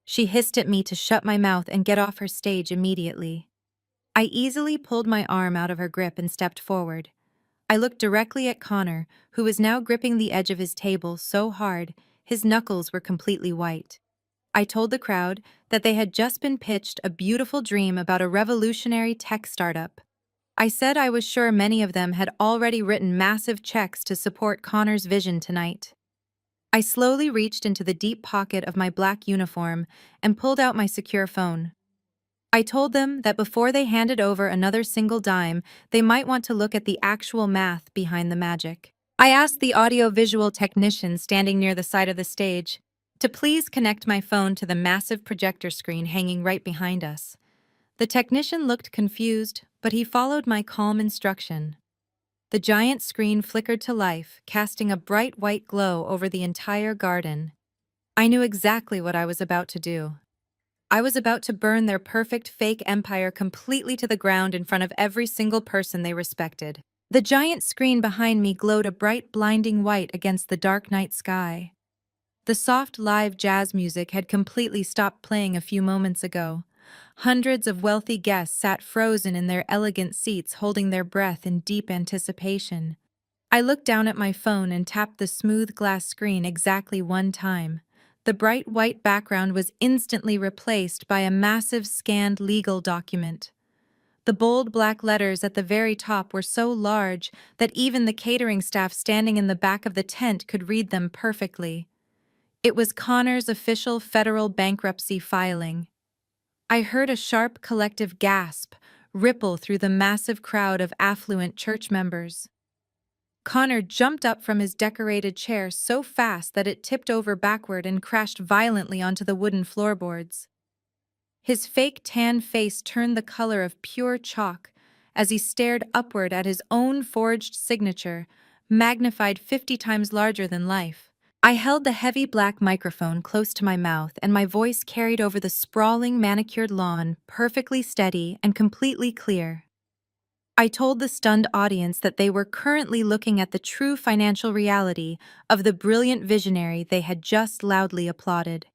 Speaker 1: She hissed at me to shut my mouth and get off her stage immediately. I easily pulled my arm out of her grip and stepped forward. I looked directly at Connor, who was now gripping the edge of his table so hard, his knuckles were completely white. I told the crowd that they had just been pitched a beautiful dream about a revolutionary tech startup. I said I was sure many of them had already written massive checks to support Connor's vision tonight. I slowly reached into the deep pocket of my black uniform and pulled out my secure phone. I told them that before they handed over another single dime, they might want to look at the actual math behind the magic. I asked the audio-visual technician standing near the side of the stage, to please connect my phone to the massive projector screen hanging right behind us. The technician looked confused, but he followed my calm instruction. The giant screen flickered to life, casting a bright white glow over the entire garden. I knew exactly what I was about to do. I was about to burn their perfect fake empire completely to the ground in front of every single person they respected. The giant screen behind me glowed a bright, blinding white against the dark night sky. The soft, live jazz music had completely stopped playing a few moments ago. Hundreds of wealthy guests sat frozen in their elegant seats, holding their breath in deep anticipation. I looked down at my phone and tapped the smooth glass screen exactly one time. The bright white background was instantly replaced by a massive scanned legal document. The bold black letters at the very top were so large that even the catering staff standing in the back of the tent could read them perfectly. It was Connor's official federal bankruptcy filing. I heard a sharp collective gasp ripple through the massive crowd of affluent church members. Connor jumped up from his decorated chair so fast that it tipped over backward and crashed violently onto the wooden floorboards. His fake tan face turned the color of pure chalk as he stared upward at his own forged signature, magnified 50 times larger than life. I held the heavy black microphone close to my mouth, and my voice carried over the sprawling manicured lawn, perfectly steady and completely clear. I told the stunned audience that they were currently looking at the true financial reality of the brilliant visionary they had just loudly applauded.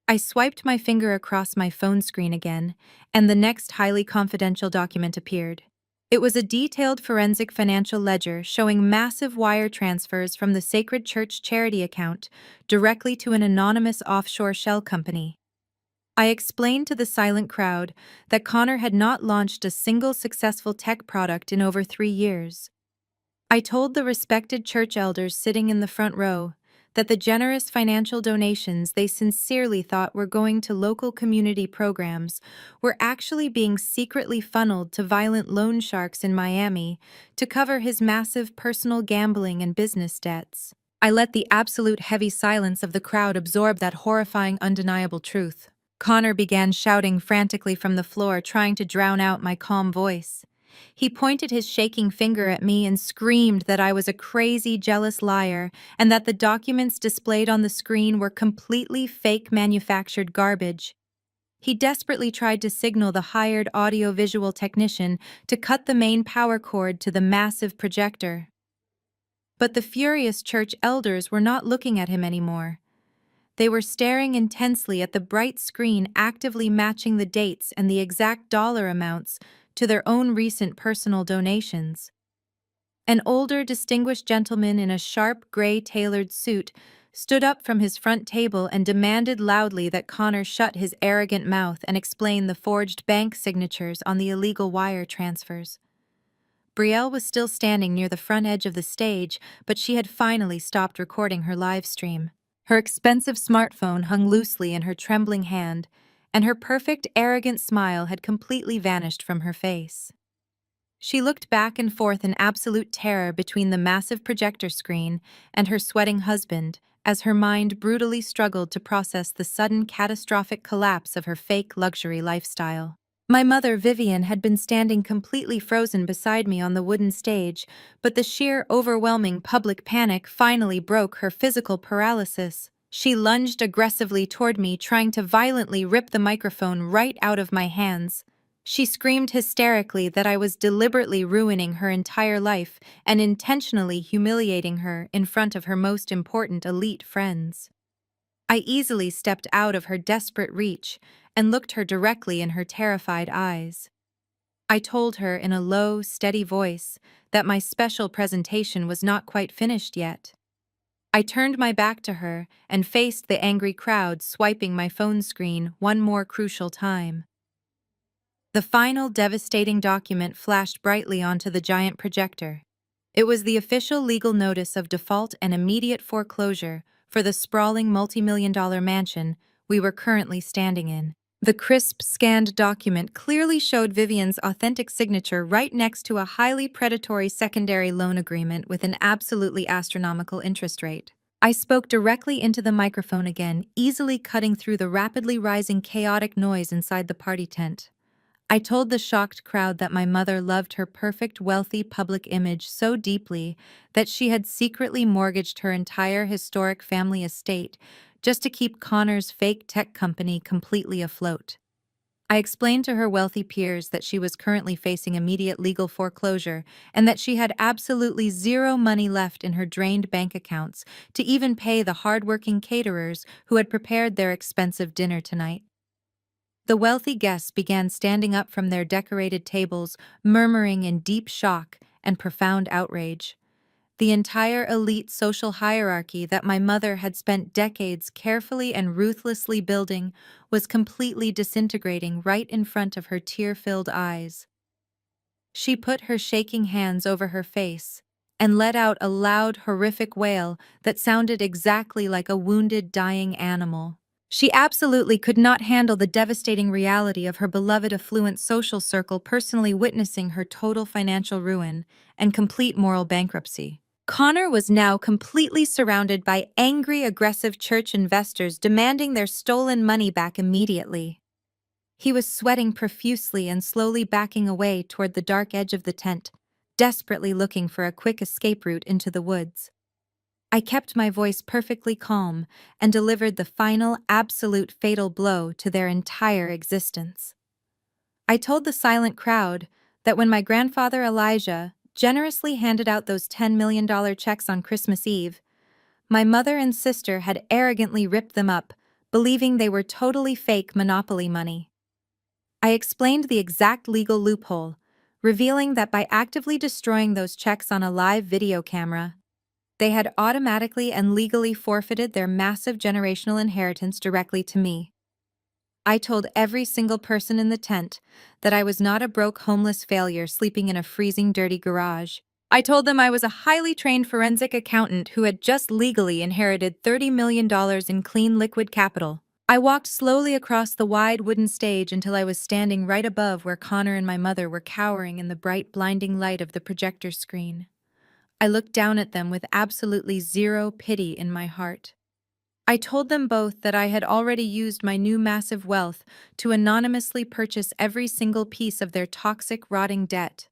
Speaker 1: I swiped my finger across my phone screen again, and the next highly confidential document appeared. It was a detailed forensic financial ledger showing massive wire transfers from the Sacred Church charity account directly to an anonymous offshore shell company. I explained to the silent crowd that Connor had not launched a single successful tech product in over 3 years. I told the respected church elders sitting in the front row that the generous financial donations they sincerely thought were going to local community programs were actually being secretly funneled to violent loan sharks in Miami to cover his massive personal gambling and business debts. I let the absolute heavy silence of the crowd absorb that horrifying, undeniable truth. Connor began shouting frantically from the floor, trying to drown out my calm voice. He pointed his shaking finger at me and screamed that I was a crazy, jealous liar and that the documents displayed on the screen were completely fake manufactured garbage. He desperately tried to signal the hired audio-visual technician to cut the main power cord to the massive projector. But the furious church elders were not looking at him anymore. They were staring intensely at the bright screen, actively matching the dates and the exact dollar amounts to their own recent personal donations. An older, distinguished gentleman in a sharp, gray tailored suit stood up from his front table and demanded loudly that Connor shut his arrogant mouth and explain the forged bank signatures on the illegal wire transfers. Brielle was still standing near the front edge of the stage, but she had finally stopped recording her live stream. Her expensive smartphone hung loosely in her trembling hand, and her perfect, arrogant smile had completely vanished from her face. She looked back and forth in absolute terror between the massive projector screen and her sweating husband, as her mind brutally struggled to process the sudden catastrophic collapse of her fake luxury lifestyle. My mother, Vivian, had been standing completely frozen beside me on the wooden stage, but the sheer, overwhelming public panic finally broke her physical paralysis. She lunged aggressively toward me, trying to violently rip the microphone right out of my hands. She screamed hysterically that I was deliberately ruining her entire life and intentionally humiliating her in front of her most important elite friends. I easily stepped out of her desperate reach and looked her directly in her terrified eyes. I told her in a low, steady voice that my special presentation was not quite finished yet. I turned my back to her and faced the angry crowd, swiping my phone screen one more crucial time. The final devastating document flashed brightly onto the giant projector. It was the official legal notice of default and immediate foreclosure for the sprawling multi-million-dollar mansion we were currently standing in. The crisp, scanned document clearly showed Vivian's authentic signature right next to a highly predatory secondary loan agreement with an absolutely astronomical interest rate. I spoke directly into the microphone again, easily cutting through the rapidly rising chaotic noise inside the party tent. I told the shocked crowd that my mother loved her perfect, wealthy public image so deeply that she had secretly mortgaged her entire historic family estate just to keep Connor's fake tech company completely afloat. I explained to her wealthy peers that she was currently facing immediate legal foreclosure and that she had absolutely zero money left in her drained bank accounts to even pay the hardworking caterers who had prepared their expensive dinner tonight. The wealthy guests began standing up from their decorated tables, murmuring in deep shock and profound outrage. The entire elite social hierarchy that my mother had spent decades carefully and ruthlessly building was completely disintegrating right in front of her tear-filled eyes. She put her shaking hands over her face and let out a loud, horrific wail that sounded exactly like a wounded, dying animal. She absolutely could not handle the devastating reality of her beloved affluent social circle personally witnessing her total financial ruin and complete moral bankruptcy. Connor was now completely surrounded by angry, aggressive church investors demanding their stolen money back immediately. He was sweating profusely and slowly backing away toward the dark edge of the tent, desperately looking for a quick escape route into the woods. I kept my voice perfectly calm and delivered the final, absolute fatal blow to their entire existence. I told the silent crowd that when my grandfather Elijah generously handed out those $10 million checks on Christmas Eve, my mother and sister had arrogantly ripped them up, believing they were totally fake monopoly money. I explained the exact legal loophole, revealing that by actively destroying those checks on a live video camera, they had automatically and legally forfeited their massive generational inheritance directly to me. I told every single person in the tent that I was not a broke homeless failure sleeping in a freezing dirty garage. I told them I was a highly trained forensic accountant who had just legally inherited $30 million in clean liquid capital. I walked slowly across the wide wooden stage until I was standing right above where Connor and my mother were cowering in the bright, blinding light of the projector screen. I looked down at them with absolutely zero pity in my heart. I told them both that I had already used my new massive wealth to anonymously purchase every single piece of their toxic, rotting debt.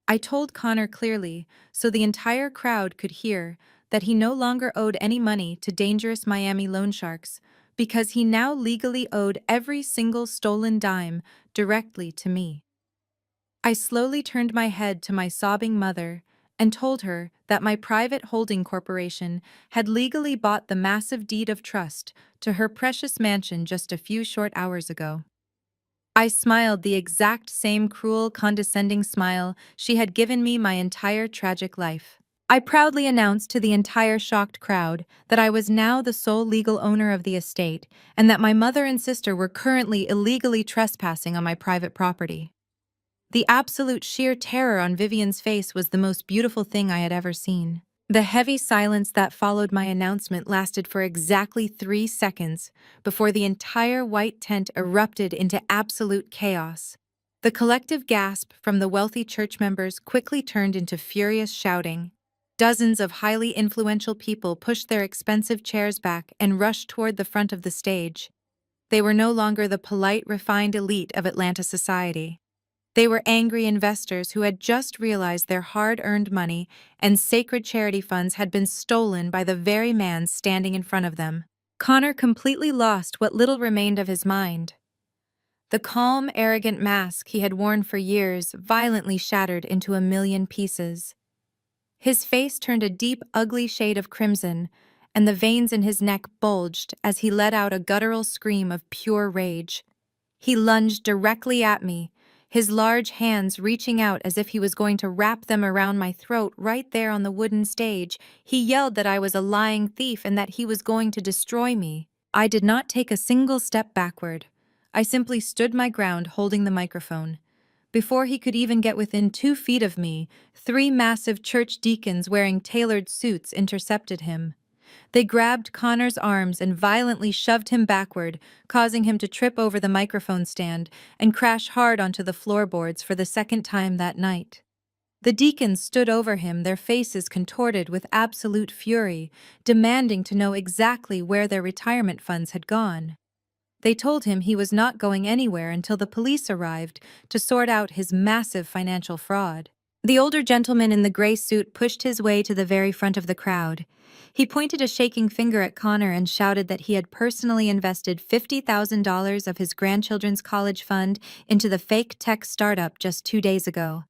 Speaker 1: I told Connor clearly, so the entire crowd could hear, that he no longer owed any money to dangerous Miami loan sharks, because he now legally owed every single stolen dime directly to me. I slowly turned my head to my sobbing mother and told her that my private holding corporation had legally bought the massive deed of trust to her precious mansion just a few short hours ago. I smiled the exact same cruel, condescending smile she had given me my entire tragic life. I proudly announced to the entire shocked crowd that I was now the sole legal owner of the estate and that my mother and sister were currently illegally trespassing on my private property. The absolute sheer terror on Vivian's face was the most beautiful thing I had ever seen. The heavy silence that followed my announcement lasted for exactly 3 seconds before the entire white tent erupted into absolute chaos. The collective gasp from the wealthy church members quickly turned into furious shouting. Dozens of highly influential people pushed their expensive chairs back and rushed toward the front of the stage. They were no longer the polite, refined elite of Atlanta society. They were angry investors who had just realized their hard-earned money and sacred charity funds had been stolen by the very man standing in front of them. Connor completely lost what little remained of his mind. The calm, arrogant mask he had worn for years violently shattered into a million pieces. His face turned a deep, ugly shade of crimson, and the veins in his neck bulged as he let out a guttural scream of pure rage. He lunged directly at me, his large hands reaching out as if he was going to wrap them around my throat right there on the wooden stage. He yelled that I was a lying thief and that he was going to destroy me. I did not take a single step backward. I simply stood my ground holding the microphone. Before he could even get within 2 feet of me, 3 massive church deacons wearing tailored suits intercepted him. They grabbed Connor's arms and violently shoved him backward, causing him to trip over the microphone stand and crash hard onto the floorboards for the second time that night. The deacons stood over him, their faces contorted with absolute fury, demanding to know exactly where their retirement funds had gone. They told him he was not going anywhere until the police arrived to sort out his massive financial fraud. The older gentleman in the gray suit pushed his way to the very front of the crowd. He pointed a shaking finger at Connor and shouted that he had personally invested $50,000 of his grandchildren's college fund into the fake tech startup just 2 days ago.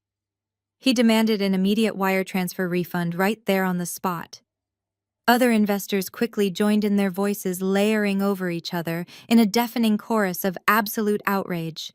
Speaker 1: He demanded an immediate wire transfer refund right there on the spot. Other investors quickly joined in, their voices layering over each other in a deafening chorus of absolute outrage.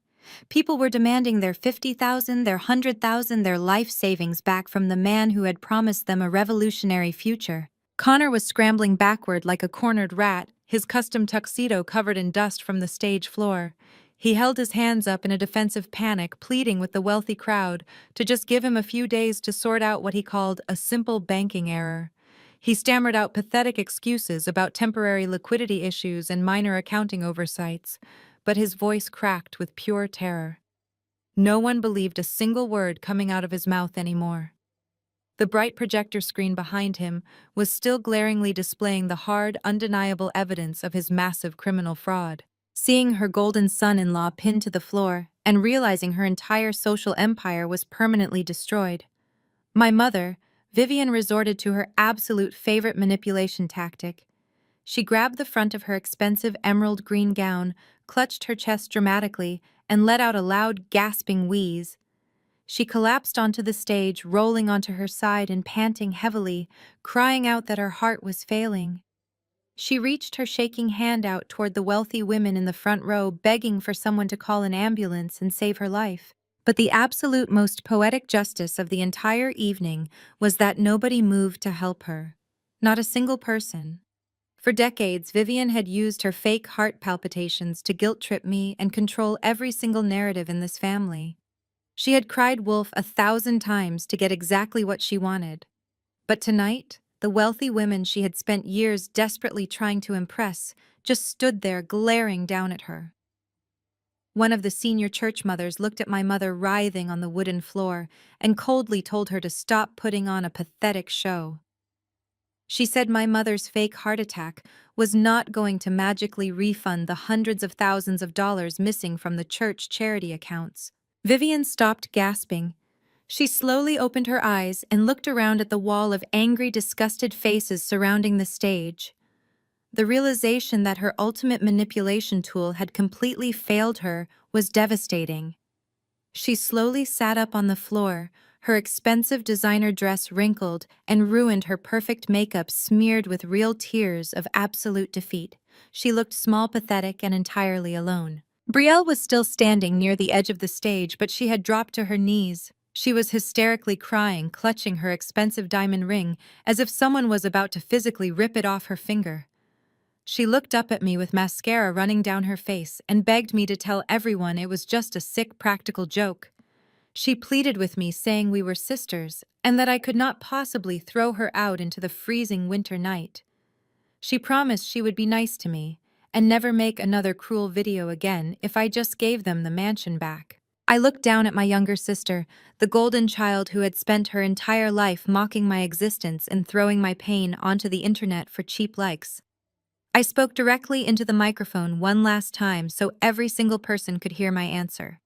Speaker 1: People were demanding their $50,000, their $100,000, their life savings back from the man who had promised them a revolutionary future. Connor was scrambling backward like a cornered rat, his custom tuxedo covered in dust from the stage floor. He held his hands up in a defensive panic, pleading with the wealthy crowd to just give him a few days to sort out what he called a simple banking error. He stammered out pathetic excuses about temporary liquidity issues and minor accounting oversights, but his voice cracked with pure terror. No one believed a single word coming out of his mouth anymore. The bright projector screen behind him was still glaringly displaying the hard, undeniable evidence of his massive criminal fraud. Seeing her golden son-in-law pinned to the floor and realizing her entire social empire was permanently destroyed, my mother, Vivian, resorted to her absolute favorite manipulation tactic. She grabbed the front of her expensive emerald green gown, clutched her chest dramatically, and let out a loud, gasping wheeze. She collapsed onto the stage, rolling onto her side and panting heavily, crying out that her heart was failing. She reached her shaking hand out toward the wealthy women in the front row, begging for someone to call an ambulance and save her life. But the absolute most poetic justice of the entire evening was that nobody moved to help her. Not a single person. For decades, Vivian had used her fake heart palpitations to guilt-trip me and control every single narrative in this family. She had cried wolf 1,000 times to get exactly what she wanted. But tonight, the wealthy women she had spent years desperately trying to impress just stood there glaring down at her. One of the senior church mothers looked at my mother writhing on the wooden floor and coldly told her to stop putting on a pathetic show. She said my mother's fake heart attack was not going to magically refund the hundreds of thousands of dollars missing from the church charity accounts. Vivian stopped gasping. She slowly opened her eyes and looked around at the wall of angry, disgusted faces surrounding the stage. The realization that her ultimate manipulation tool had completely failed her was devastating. She slowly sat up on the floor, her expensive designer dress wrinkled and ruined, her perfect makeup smeared with real tears of absolute defeat. She looked small, pathetic, and entirely alone. Brielle was still standing near the edge of the stage, but she had dropped to her knees. She was hysterically crying, clutching her expensive diamond ring as if someone was about to physically rip it off her finger. She looked up at me with mascara running down her face and begged me to tell everyone it was just a sick practical joke. She pleaded with me, saying we were sisters and that I could not possibly throw her out into the freezing winter night. She promised she would be nice to me and never make another cruel video again if I just gave them the mansion back. I looked down at my younger sister, the golden child who had spent her entire life mocking my existence and throwing my pain onto the internet for cheap likes. I spoke directly into the microphone one last time so every single person could hear my answer.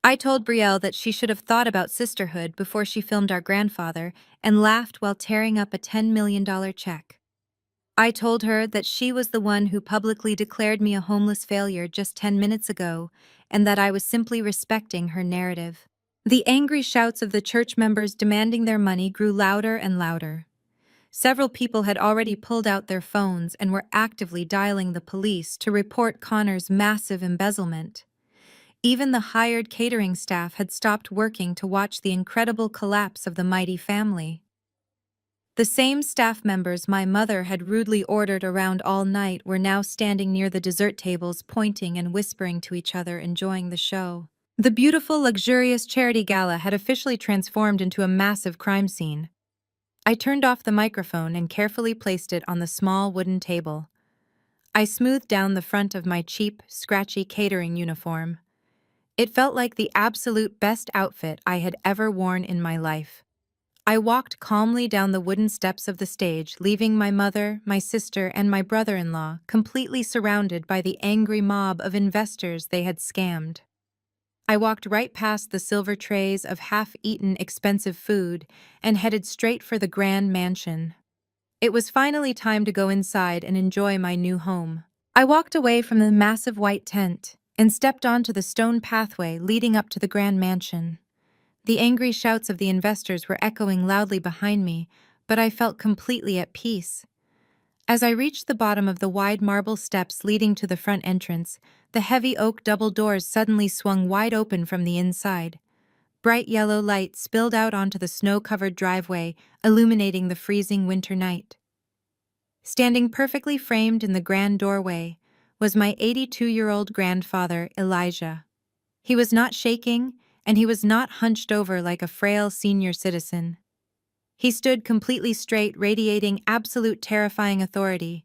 Speaker 1: I told Brielle that she should have thought about sisterhood before she filmed our grandfather and laughed while tearing up a $10 million check. I told her that she was the one who publicly declared me a homeless failure just 10 minutes ago and that I was simply respecting her narrative. The angry shouts of the church members demanding their money grew louder and louder. Several people had already pulled out their phones and were actively dialing the police to report Connor's massive embezzlement. Even the hired catering staff had stopped working to watch the incredible collapse of the mighty family. The same staff members my mother had rudely ordered around all night were now standing near the dessert tables, pointing and whispering to each other, enjoying the show. The beautiful, luxurious charity gala had officially transformed into a massive crime scene. I turned off the microphone and carefully placed it on the small wooden table. I smoothed down the front of my cheap, scratchy catering uniform. It felt like the absolute best outfit I had ever worn in my life. I walked calmly down the wooden steps of the stage, leaving my mother, my sister, and my brother-in-law completely surrounded by the angry mob of investors they had scammed. I walked right past the silver trays of half-eaten expensive food and headed straight for the grand mansion. It was finally time to go inside and enjoy my new home. I walked away from the massive white tent and stepped onto the stone pathway leading up to the grand mansion. The angry shouts of the investors were echoing loudly behind me, but I felt completely at peace. As I reached the bottom of the wide marble steps leading to the front entrance, the heavy oak double doors suddenly swung wide open from the inside. Bright yellow light spilled out onto the snow-covered driveway, illuminating the freezing winter night. Standing perfectly framed in the grand doorway was my 82-year-old grandfather, Elijah. He was not shaking, and he was not hunched over like a frail senior citizen. He stood completely straight, radiating absolute terrifying authority.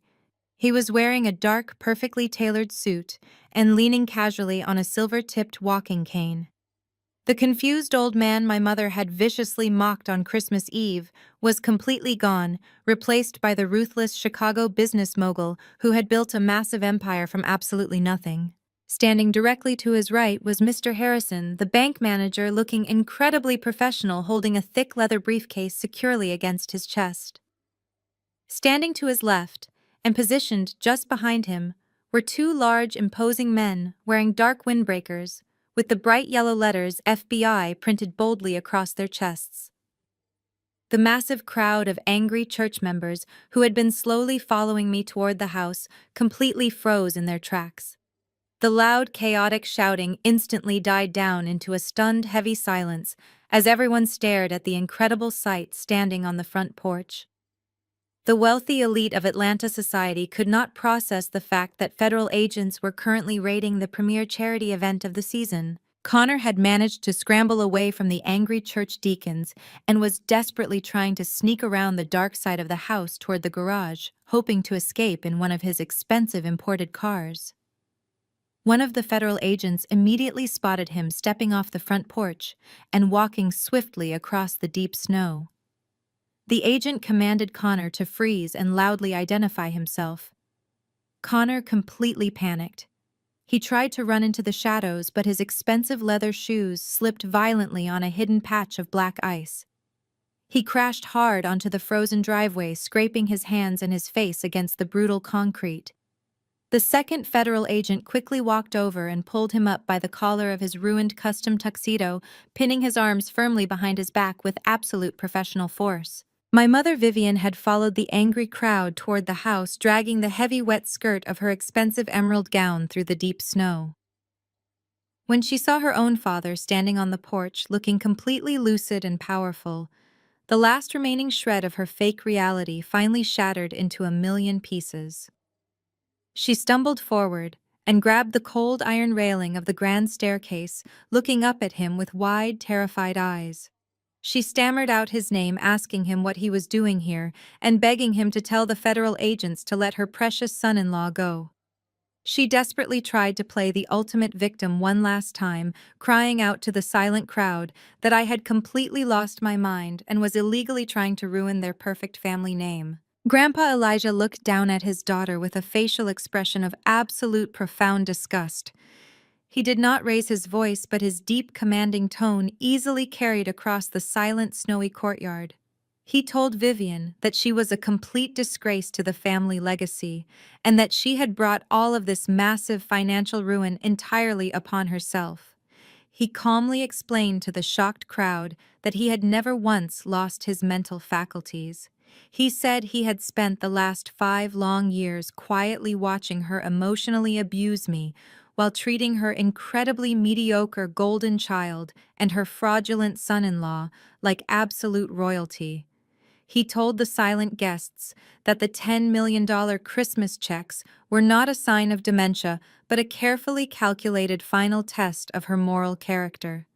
Speaker 1: He was wearing a dark, perfectly tailored suit and leaning casually on a silver-tipped walking cane. The confused old man my mother had viciously mocked on Christmas Eve was completely gone, replaced by the ruthless Chicago business mogul who had built a massive empire from absolutely nothing. Standing directly to his right was Mr. Harrison, the bank manager, looking incredibly professional, holding a thick leather briefcase securely against his chest. Standing to his left, and positioned just behind him, were two large, imposing men wearing dark windbreakers, with the bright yellow letters FBI printed boldly across their chests. The massive crowd of angry church members who had been slowly following me toward the house completely froze in their tracks. The loud, chaotic shouting instantly died down into a stunned, heavy silence as everyone stared at the incredible sight standing on the front porch. The wealthy elite of Atlanta society could not process the fact that federal agents were currently raiding the premier charity event of the season. Connor had managed to scramble away from the angry church deacons and was desperately trying to sneak around the dark side of the house toward the garage, hoping to escape in one of his expensive imported cars. One of the federal agents immediately spotted him stepping off the front porch and walking swiftly across the deep snow. The agent commanded Connor to freeze and loudly identify himself. Connor completely panicked. He tried to run into the shadows, but his expensive leather shoes slipped violently on a hidden patch of black ice. He crashed hard onto the frozen driveway, scraping his hands and his face against the brutal concrete. The second federal agent quickly walked over and pulled him up by the collar of his ruined custom tuxedo, pinning his arms firmly behind his back with absolute professional force. My mother Vivian had followed the angry crowd toward the house, dragging the heavy wet skirt of her expensive emerald gown through the deep snow. When she saw her own father standing on the porch, looking completely lucid and powerful, the last remaining shred of her fake reality finally shattered into a million pieces. She stumbled forward and grabbed the cold iron railing of the grand staircase, looking up at him with wide, terrified eyes. She stammered out his name, asking him what he was doing here and begging him to tell the federal agents to let her precious son-in-law go. She desperately tried to play the ultimate victim one last time, crying out to the silent crowd that I had completely lost my mind and was illegally trying to ruin their perfect family name. Grandpa Elijah looked down at his daughter with a facial expression of absolute profound disgust. He did not raise his voice, but his deep, commanding tone easily carried across the silent, snowy courtyard. He told Vivian that she was a complete disgrace to the family legacy, and that she had brought all of this massive financial ruin entirely upon herself. He calmly explained to the shocked crowd that he had never once lost his mental faculties. He said he had spent the last 5 long years quietly watching her emotionally abuse me, while treating her incredibly mediocre golden child and her fraudulent son-in-law like absolute royalty. He told the silent guests that the $10 million Christmas checks were not a sign of dementia, but a carefully calculated final test of her moral character.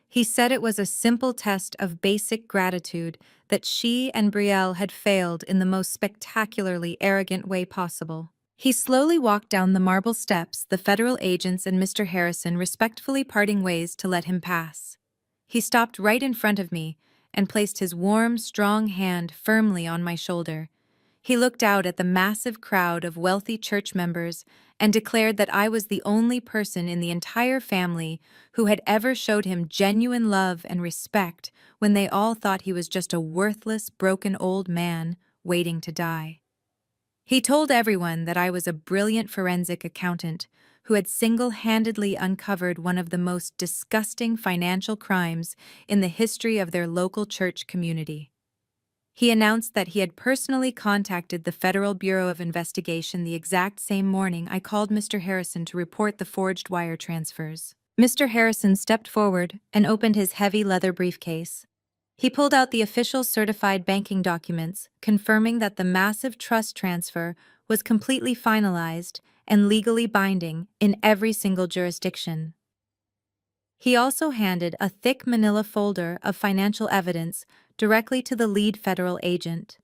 Speaker 1: He said it was a simple test of basic gratitude that she and Brielle had failed in the most spectacularly arrogant way possible. He slowly walked down the marble steps, the federal agents and Mr. Harrison respectfully parting ways to let him pass. He stopped right in front of me and placed his warm, strong hand firmly on my shoulder. He looked out at the massive crowd of wealthy church members and declared that I was the only person in the entire family who had ever showed him genuine love and respect when they all thought he was just a worthless, broken old man waiting to die. He told everyone that I was a brilliant forensic accountant who had single-handedly uncovered one of the most disgusting financial crimes in the history of their local church community. He announced that he had personally contacted the Federal Bureau of Investigation the exact same morning I called Mr. Harrison to report the forged wire transfers. Mr. Harrison stepped forward and opened his heavy leather briefcase. He pulled out the official certified banking documents, confirming that the massive trust transfer was completely finalized and legally binding in every single jurisdiction. He also handed a thick manila folder of financial evidence directly to the lead federal agent.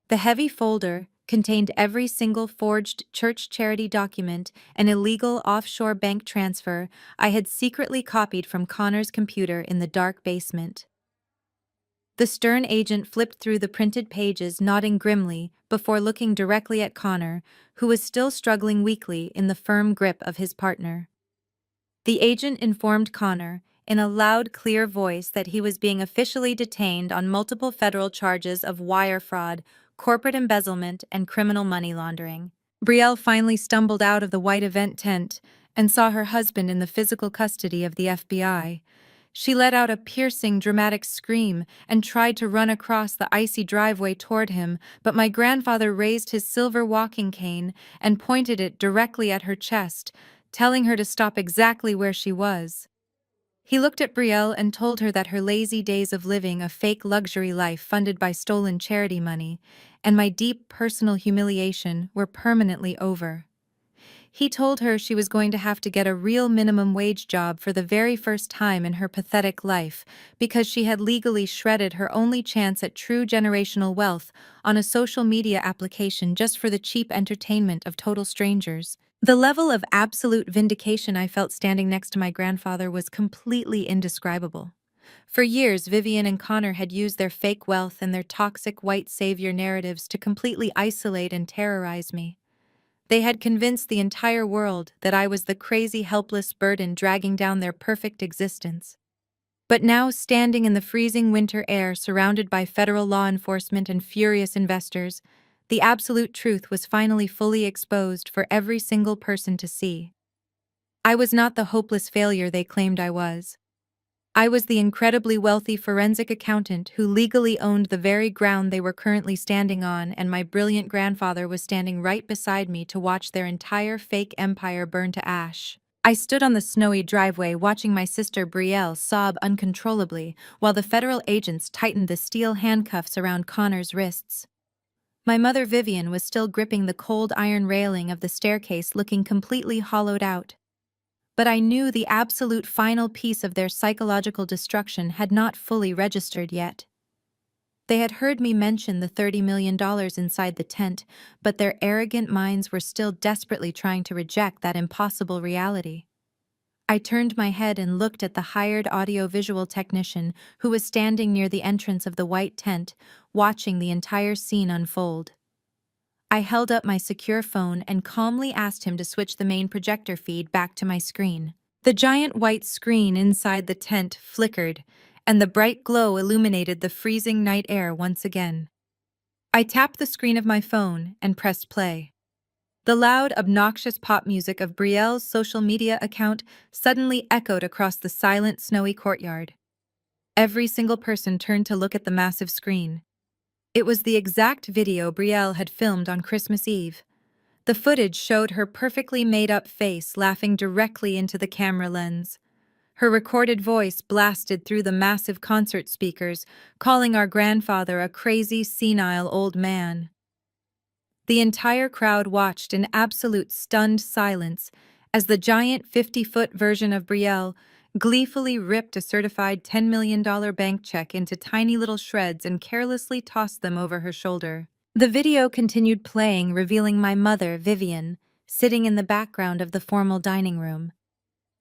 Speaker 1: The heavy folder contained every single forged church charity document and illegal offshore bank transfer I had secretly copied from Connor's computer in the dark basement. The stern agent flipped through the printed pages, nodding grimly, before looking directly at Connor, who was still struggling weakly in the firm grip of his partner. The agent informed Connor, in a loud, clear voice, that he was being officially detained on multiple federal charges of wire fraud, corporate embezzlement, and criminal money laundering. Brielle finally stumbled out of the white event tent and saw her husband in the physical custody of the FBI. She let out a piercing, dramatic scream and tried to run across the icy driveway toward him, but my grandfather raised his silver walking cane and pointed it directly at her chest, telling her to stop exactly where she was. He looked at Brielle and told her that her lazy days of living a fake luxury life funded by stolen charity money and my deep personal humiliation were permanently over. He told her she was going to have to get a real minimum wage job for the very first time in her pathetic life because she had legally shredded her only chance at true generational wealth on a social media application just for the cheap entertainment of total strangers. The level of absolute vindication I felt standing next to my grandfather was completely indescribable. For years, Vivian and Connor had used their fake wealth and their toxic white savior narratives to completely isolate and terrorize me. They had convinced the entire world that I was the crazy, helpless burden dragging down their perfect existence. But now, standing in the freezing winter air surrounded by federal law enforcement and furious investors, the absolute truth was finally fully exposed for every single person to see. I was not the hopeless failure they claimed I was. I was the incredibly wealthy forensic accountant who legally owned the very ground they were currently standing on, and my brilliant grandfather was standing right beside me to watch their entire fake empire burn to ash. I stood on the snowy driveway watching my sister Brielle sob uncontrollably while the federal agents tightened the steel handcuffs around Connor's wrists. My mother Vivian was still gripping the cold iron railing of the staircase, looking completely hollowed out. But I knew the absolute final piece of their psychological destruction had not fully registered yet. They had heard me mention the $30 million inside the tent, but their arrogant minds were still desperately trying to reject that impossible reality. I turned my head and looked at the hired audio-visual technician who was standing near the entrance of the white tent, watching the entire scene unfold. I held up my secure phone and calmly asked him to switch the main projector feed back to my screen. The giant white screen inside the tent flickered, and the bright glow illuminated the freezing night air once again. I tapped the screen of my phone and pressed play. The loud, obnoxious pop music of Brielle's social media account suddenly echoed across the silent, snowy courtyard. Every single person turned to look at the massive screen. It was the exact video Brielle had filmed on Christmas Eve. The footage showed her perfectly made-up face laughing directly into the camera lens. Her recorded voice blasted through the massive concert speakers, calling our grandfather a crazy, senile old man. The entire crowd watched in absolute stunned silence as the giant 50-foot version of Brielle gleefully ripped a certified $10 million bank check into tiny little shreds and carelessly tossed them over her shoulder. The video continued playing, revealing my mother, Vivian, sitting in the background of the formal dining room.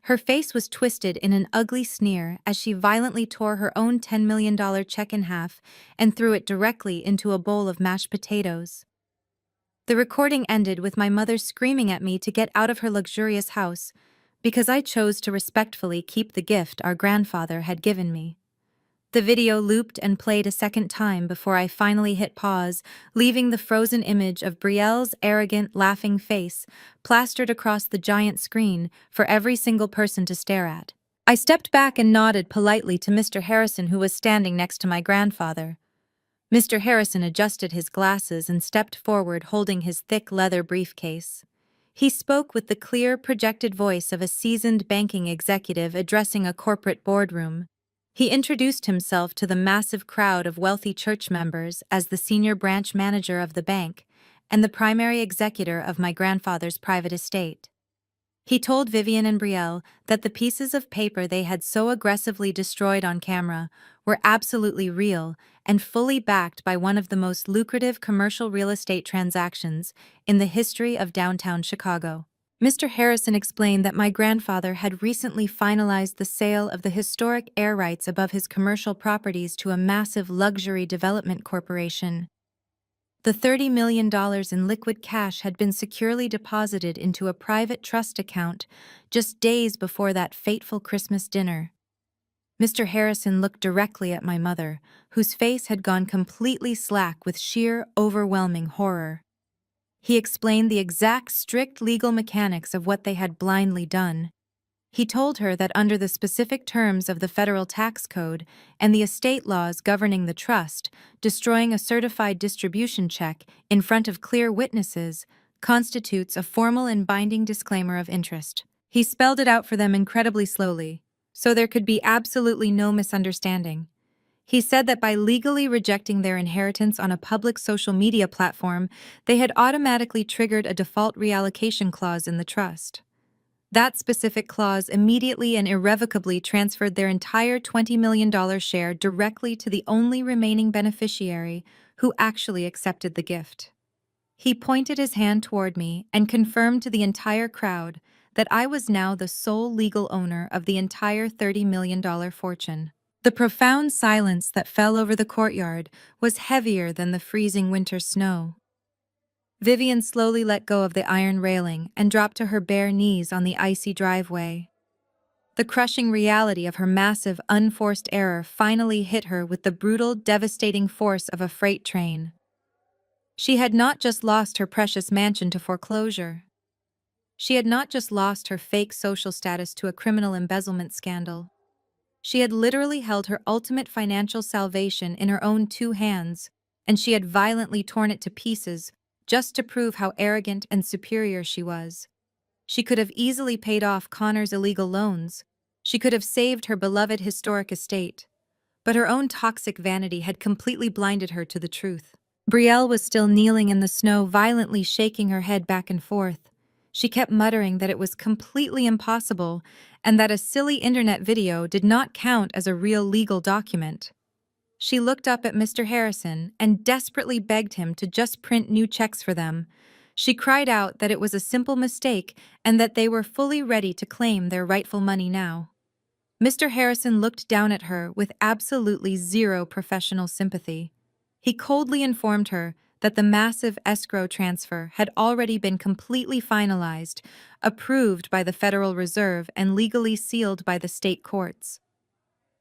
Speaker 1: Her face was twisted in an ugly sneer as she violently tore her own $10 million check in half and threw it directly into a bowl of mashed potatoes. The recording ended with my mother screaming at me to get out of her luxurious house because I chose to respectfully keep the gift our grandfather had given me. The video looped and played a second time before I finally hit pause, leaving the frozen image of Brielle's arrogant, laughing face plastered across the giant screen for every single person to stare at. I stepped back and nodded politely to Mr. Harrison, who was standing next to my grandfather. Mr. Harrison adjusted his glasses and stepped forward holding his thick leather briefcase. He spoke with the clear, projected voice of a seasoned banking executive addressing a corporate boardroom. He introduced himself to the massive crowd of wealthy church members as the senior branch manager of the bank and the primary executor of my grandfather's private estate. He told Vivian and Brielle that the pieces of paper they had so aggressively destroyed on camera were absolutely real and fully backed by one of the most lucrative commercial real estate transactions in the history of downtown Chicago. Mr. Harrison explained that my grandfather had recently finalized the sale of the historic air rights above his commercial properties to a massive luxury development corporation. The $30 million in liquid cash had been securely deposited into a private trust account just days before that fateful Christmas dinner. Mr. Harrison looked directly at my mother, whose face had gone completely slack with sheer, overwhelming horror. He explained the exact strict legal mechanics of what they had blindly done. He told her that under the specific terms of the federal tax code and the estate laws governing the trust, destroying a certified distribution check in front of clear witnesses constitutes a formal and binding disclaimer of interest. He spelled it out for them incredibly slowly, so there could be absolutely no misunderstanding. He said that by legally rejecting their inheritance on a public social media platform, they had automatically triggered a default reallocation clause in the trust. That specific clause immediately and irrevocably transferred their entire $20 million share directly to the only remaining beneficiary who actually accepted the gift. He pointed his hand toward me and confirmed to the entire crowd that I was now the sole legal owner of the entire $30 million fortune. The profound silence that fell over the courtyard was heavier than the freezing winter snow. Vivian slowly let go of the iron railing and dropped to her bare knees on the icy driveway. The crushing reality of her massive, unforced error finally hit her with the brutal, devastating force of a freight train. She had not just lost her precious mansion to foreclosure. She had not just lost her fake social status to a criminal embezzlement scandal. She had literally held her ultimate financial salvation in her own two hands, and she had violently torn it to pieces just to prove how arrogant and superior she was. She could have easily paid off Connor's illegal loans. She could have saved her beloved historic estate. But her own toxic vanity had completely blinded her to the truth. Brielle was still kneeling in the snow, violently shaking her head back and forth. She kept muttering that it was completely impossible and that a silly internet video did not count as a real legal document. She looked up at Mr. Harrison and desperately begged him to just print new checks for them. She cried out that it was a simple mistake and that they were fully ready to claim their rightful money now. Mr. Harrison looked down at her with absolutely zero professional sympathy. He coldly informed her that the massive escrow transfer had already been completely finalized, approved by the Federal Reserve, and legally sealed by the state courts.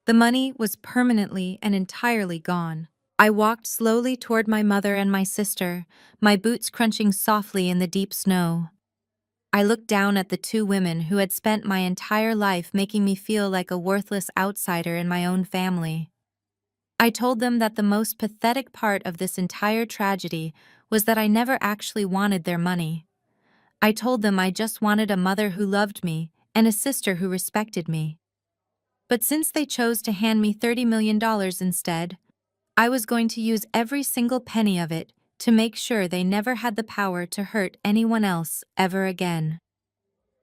Speaker 1: The money was permanently and entirely gone. I walked slowly toward my mother and my sister, my boots crunching softly in the deep snow. I looked down at the two women who had spent my entire life making me feel like a worthless outsider in my own family. I told them that the most pathetic part of this entire tragedy was that I never actually wanted their money. I told them I just wanted a mother who loved me and a sister who respected me. But since they chose to hand me $30 million instead, I was going to use every single penny of it to make sure they never had the power to hurt anyone else ever again.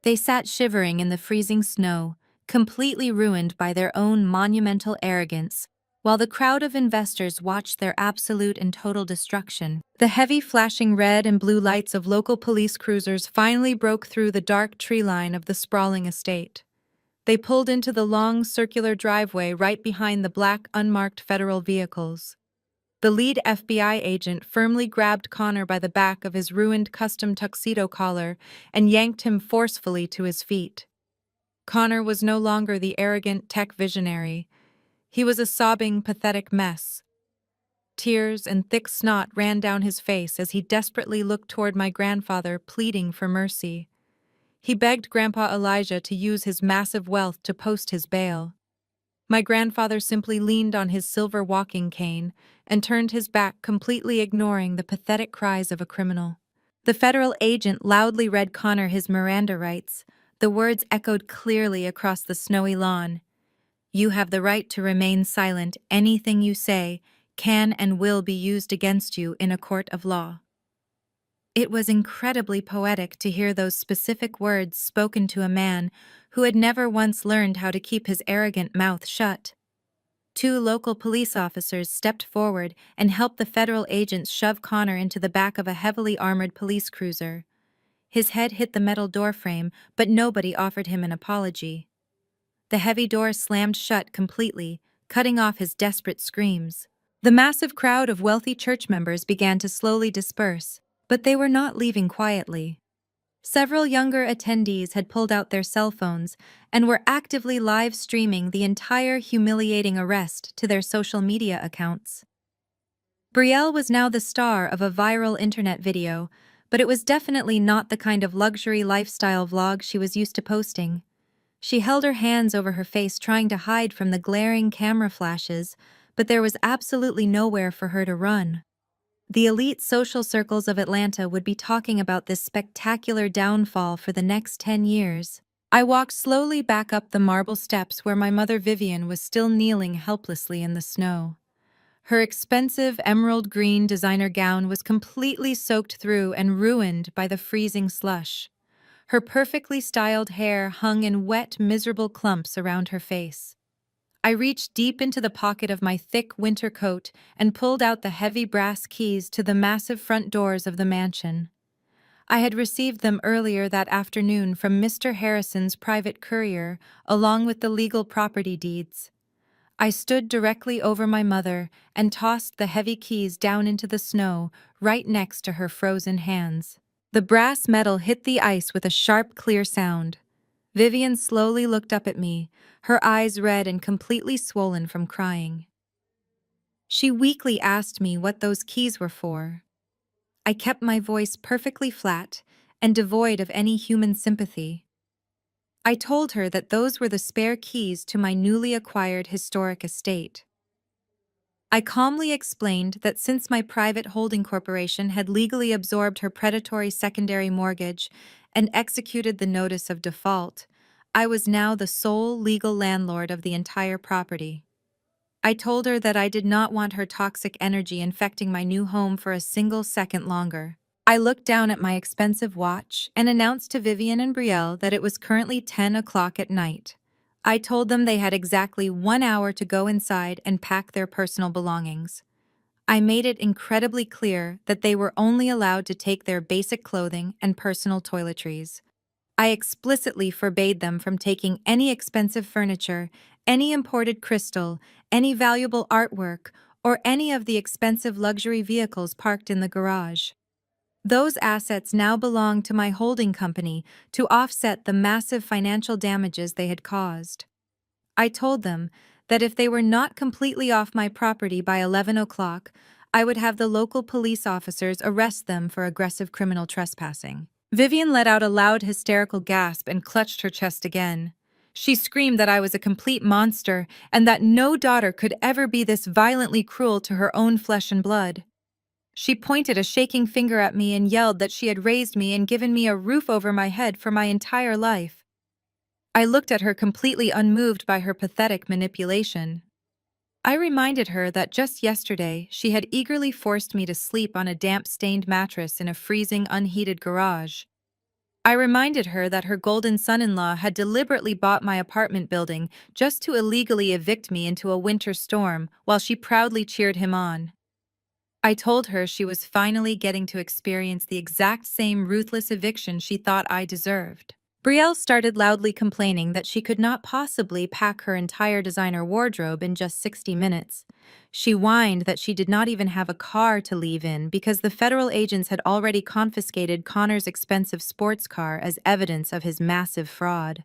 Speaker 1: They sat shivering in the freezing snow, completely ruined by their own monumental arrogance, while the crowd of investors watched their absolute and total destruction. The heavy flashing red and blue lights of local police cruisers finally broke through the dark tree line of the sprawling estate. They pulled into the long circular driveway right behind the black unmarked federal vehicles. The lead FBI agent firmly grabbed Connor by the back of his ruined custom tuxedo collar and yanked him forcefully to his feet. Connor was no longer the arrogant tech visionary. He was a sobbing, pathetic mess. Tears and thick snot ran down his face as he desperately looked toward my grandfather, pleading for mercy. He begged Grandpa Elijah to use his massive wealth to post his bail. My grandfather simply leaned on his silver walking cane and turned his back, completely ignoring the pathetic cries of a criminal. The federal agent loudly read Connor his Miranda rights. The words echoed clearly across the snowy lawn. "You have the right to remain silent. Anything you say can and will be used against you in a court of law." It was incredibly poetic to hear those specific words spoken to a man who had never once learned how to keep his arrogant mouth shut. Two local police officers stepped forward and helped the federal agents shove Connor into the back of a heavily armored police cruiser. His head hit the metal doorframe, but nobody offered him an apology. The heavy door slammed shut completely, cutting off his desperate screams. The massive crowd of wealthy church members began to slowly disperse, but they were not leaving quietly. Several younger attendees had pulled out their cell phones and were actively live streaming the entire humiliating arrest to their social media accounts. Brielle was now the star of a viral internet video, but it was definitely not the kind of luxury lifestyle vlog she was used to posting. She held her hands over her face, trying to hide from the glaring camera flashes, but there was absolutely nowhere for her to run. The elite social circles of Atlanta would be talking about this spectacular downfall for the next 10 years. I walked slowly back up the marble steps where my mother Vivian was still kneeling helplessly in the snow. Her expensive emerald green designer gown was completely soaked through and ruined by the freezing slush. Her perfectly styled hair hung in wet, miserable clumps around her face. I reached deep into the pocket of my thick winter coat and pulled out the heavy brass keys to the massive front doors of the mansion. I had received them earlier that afternoon from Mr. Harrison's private courier, along with the legal property deeds. I stood directly over my mother and tossed the heavy keys down into the snow right next to her frozen hands. The brass metal hit the ice with a sharp, clear sound. Vivian slowly looked up at me, her eyes red and completely swollen from crying. She weakly asked me what those keys were for. I kept my voice perfectly flat and devoid of any human sympathy. I told her that those were the spare keys to my newly acquired historic estate. I calmly explained that since my private holding corporation had legally absorbed her predatory secondary mortgage and executed the notice of default, I was now the sole legal landlord of the entire property. I told her that I did not want her toxic energy infecting my new home for a single second longer. I looked down at my expensive watch and announced to Vivian and Brielle that it was currently 10 o'clock at night. I told them they had exactly 1 hour to go inside and pack their personal belongings. I made it incredibly clear that they were only allowed to take their basic clothing and personal toiletries. I explicitly forbade them from taking any expensive furniture, any imported crystal, any valuable artwork, or any of the expensive luxury vehicles parked in the garage. Those assets now belonged to my holding company to offset the massive financial damages they had caused. I told them that if they were not completely off my property by 11 o'clock, I would have the local police officers arrest them for aggressive criminal trespassing. Vivian let out a loud, hysterical gasp and clutched her chest again. She screamed that I was a complete monster and that no daughter could ever be this violently cruel to her own flesh and blood. She pointed a shaking finger at me and yelled that she had raised me and given me a roof over my head for my entire life. I looked at her completely unmoved by her pathetic manipulation. I reminded her that just yesterday she had eagerly forced me to sleep on a damp-stained mattress in a freezing, unheated garage. I reminded her that her golden son-in-law had deliberately bought my apartment building just to illegally evict me into a winter storm while she proudly cheered him on. I told her she was finally getting to experience the exact same ruthless eviction she thought I deserved. Brielle started loudly complaining that she could not possibly pack her entire designer wardrobe in just 60 minutes. She whined that she did not even have a car to leave in because the federal agents had already confiscated Connor's expensive sports car as evidence of his massive fraud.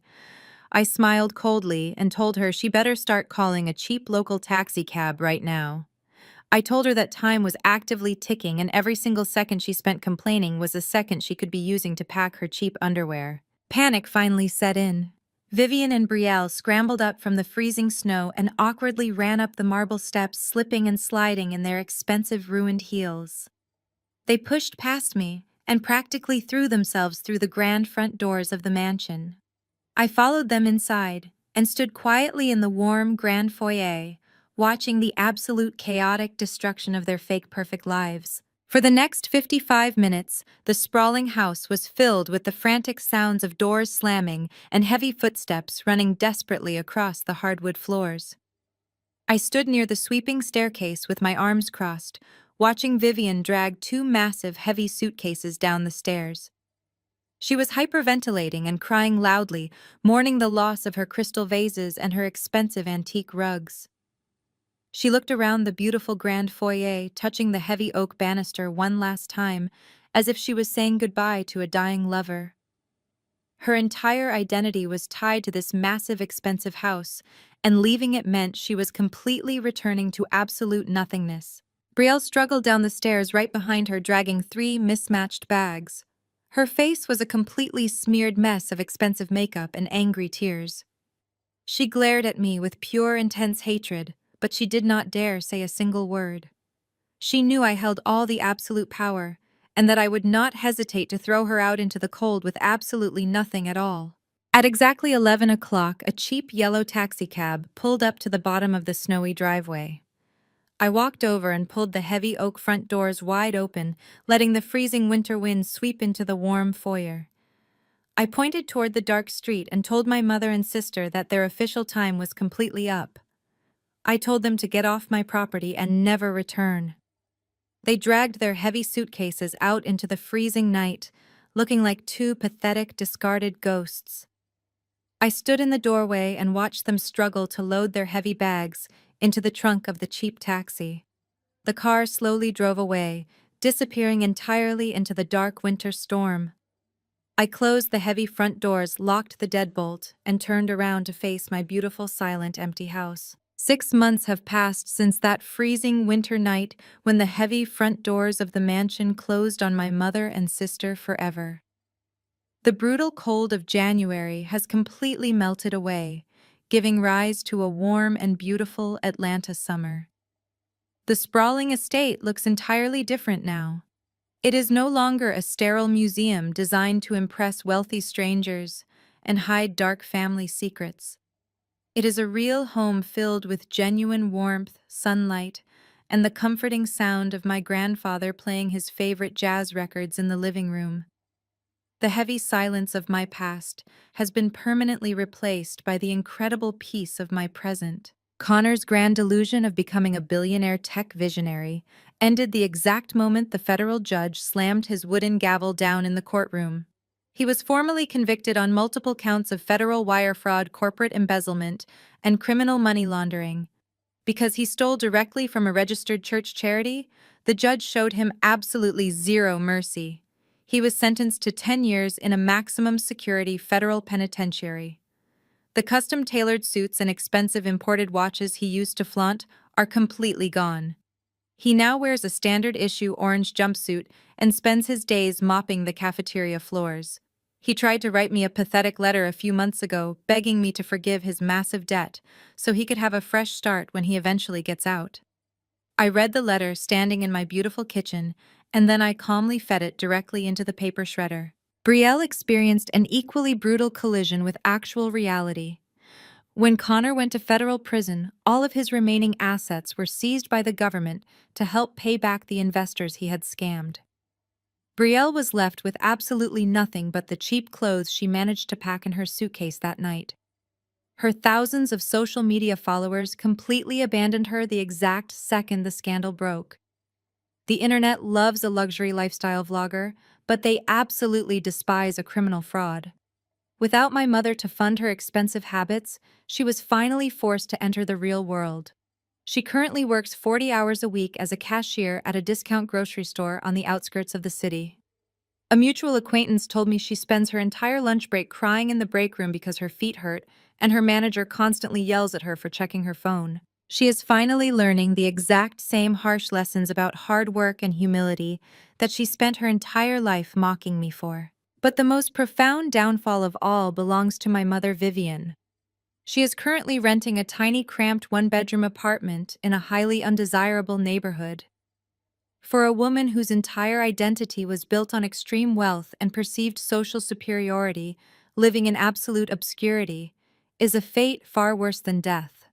Speaker 1: I smiled coldly and told her she better start calling a cheap local taxi cab right now. I told her that time was actively ticking and every single second she spent complaining was a second she could be using to pack her cheap underwear. Panic finally set in. Vivian and Brielle scrambled up from the freezing snow and awkwardly ran up the marble steps, slipping and sliding in their expensive ruined heels. They pushed past me and practically threw themselves through the grand front doors of the mansion. I followed them inside and stood quietly in the warm, grand foyer, watching the absolute chaotic destruction of their fake perfect lives. For the next 55 minutes, the sprawling house was filled with the frantic sounds of doors slamming and heavy footsteps running desperately across the hardwood floors. I stood near the sweeping staircase with my arms crossed, watching Vivian drag two massive, heavy suitcases down the stairs. She was hyperventilating and crying loudly, mourning the loss of her crystal vases and her expensive antique rugs. She looked around the beautiful grand foyer, touching the heavy oak banister one last time, as if she was saying goodbye to a dying lover. Her entire identity was tied to this massive, expensive house, and leaving it meant she was completely returning to absolute nothingness. Brielle struggled down the stairs right behind her, dragging three mismatched bags. Her face was a completely smeared mess of expensive makeup and angry tears. She glared at me with pure, intense hatred, but she did not dare say a single word. She knew I held all the absolute power, and that I would not hesitate to throw her out into the cold with absolutely nothing at all. At exactly 11 o'clock, a cheap yellow taxicab pulled up to the bottom of the snowy driveway. I walked over and pulled the heavy oak front doors wide open, letting the freezing winter wind sweep into the warm foyer. I pointed toward the dark street and told my mother and sister that their official time was completely up. I told them to get off my property and never return. They dragged their heavy suitcases out into the freezing night, looking like two pathetic, discarded ghosts. I stood in the doorway and watched them struggle to load their heavy bags into the trunk of the cheap taxi. The car slowly drove away, disappearing entirely into the dark winter storm. I closed the heavy front doors, locked the deadbolt, and turned around to face my beautiful, silent, empty house. 6 months have passed since that freezing winter night when the heavy front doors of the mansion closed on my mother and sister forever. The brutal cold of January has completely melted away, giving rise to a warm and beautiful Atlanta summer. The sprawling estate looks entirely different now. It is no longer a sterile museum designed to impress wealthy strangers and hide dark family secrets. It is a real home filled with genuine warmth, sunlight, and the comforting sound of my grandfather playing his favorite jazz records in the living room. The heavy silence of my past has been permanently replaced by the incredible peace of my present. Connor's grand delusion of becoming a billionaire tech visionary ended the exact moment the federal judge slammed his wooden gavel down in the courtroom. He was formally convicted on multiple counts of federal wire fraud, corporate embezzlement, and criminal money laundering. Because he stole directly from a registered church charity, the judge showed him absolutely zero mercy. He was sentenced to 10 years in a maximum security federal penitentiary. The custom-tailored suits and expensive imported watches he used to flaunt are completely gone. He now wears a standard-issue orange jumpsuit and spends his days mopping the cafeteria floors. He tried to write me a pathetic letter a few months ago, begging me to forgive his massive debt so he could have a fresh start when he eventually gets out. I read the letter standing in my beautiful kitchen, and then I calmly fed it directly into the paper shredder. Brielle experienced an equally brutal collision with actual reality. When Connor went to federal prison, all of his remaining assets were seized by the government to help pay back the investors he had scammed. Brielle was left with absolutely nothing but the cheap clothes she managed to pack in her suitcase that night. Her thousands of social media followers completely abandoned her the exact second the scandal broke. The internet loves a luxury lifestyle vlogger, but they absolutely despise a criminal fraud. Without my mother to fund her expensive habits, she was finally forced to enter the real world. She currently works 40 hours a week as a cashier at a discount grocery store on the outskirts of the city. A mutual acquaintance told me she spends her entire lunch break crying in the break room because her feet hurt, and her manager constantly yells at her for checking her phone. She is finally learning the exact same harsh lessons about hard work and humility that she spent her entire life mocking me for. But the most profound downfall of all belongs to my mother Vivian. She is currently renting a tiny cramped one-bedroom apartment in a highly undesirable neighborhood. For a woman whose entire identity was built on extreme wealth and perceived social superiority, living in absolute obscurity is a fate far worse than death.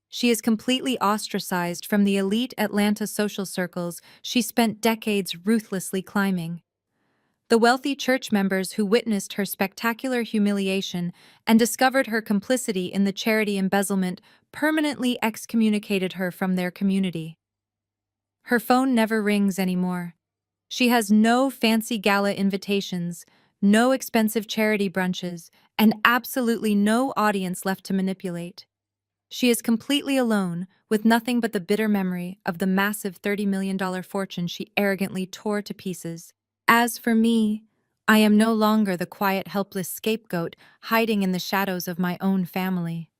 Speaker 1: She is completely ostracized from the elite Atlanta social circles she spent decades ruthlessly climbing. The wealthy church members who witnessed her spectacular humiliation and discovered her complicity in the charity embezzlement permanently excommunicated her from their community. Her phone never rings anymore. She has no fancy gala invitations, no expensive charity brunches, and absolutely no audience left to manipulate. She is completely alone, with nothing but the bitter memory of the massive $30 million fortune she arrogantly tore to pieces. As for me, I am no longer the quiet, helpless scapegoat hiding in the shadows of my own family.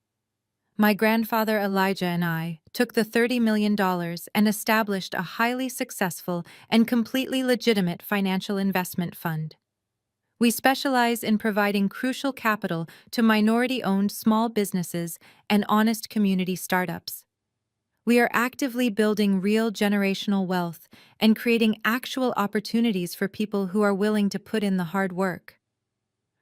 Speaker 1: My grandfather Elijah and I took the $30 million and established a highly successful and completely legitimate financial investment fund. We specialize in providing crucial capital to minority-owned small businesses and honest community startups. We are actively building real generational wealth and creating actual opportunities for people who are willing to put in the hard work.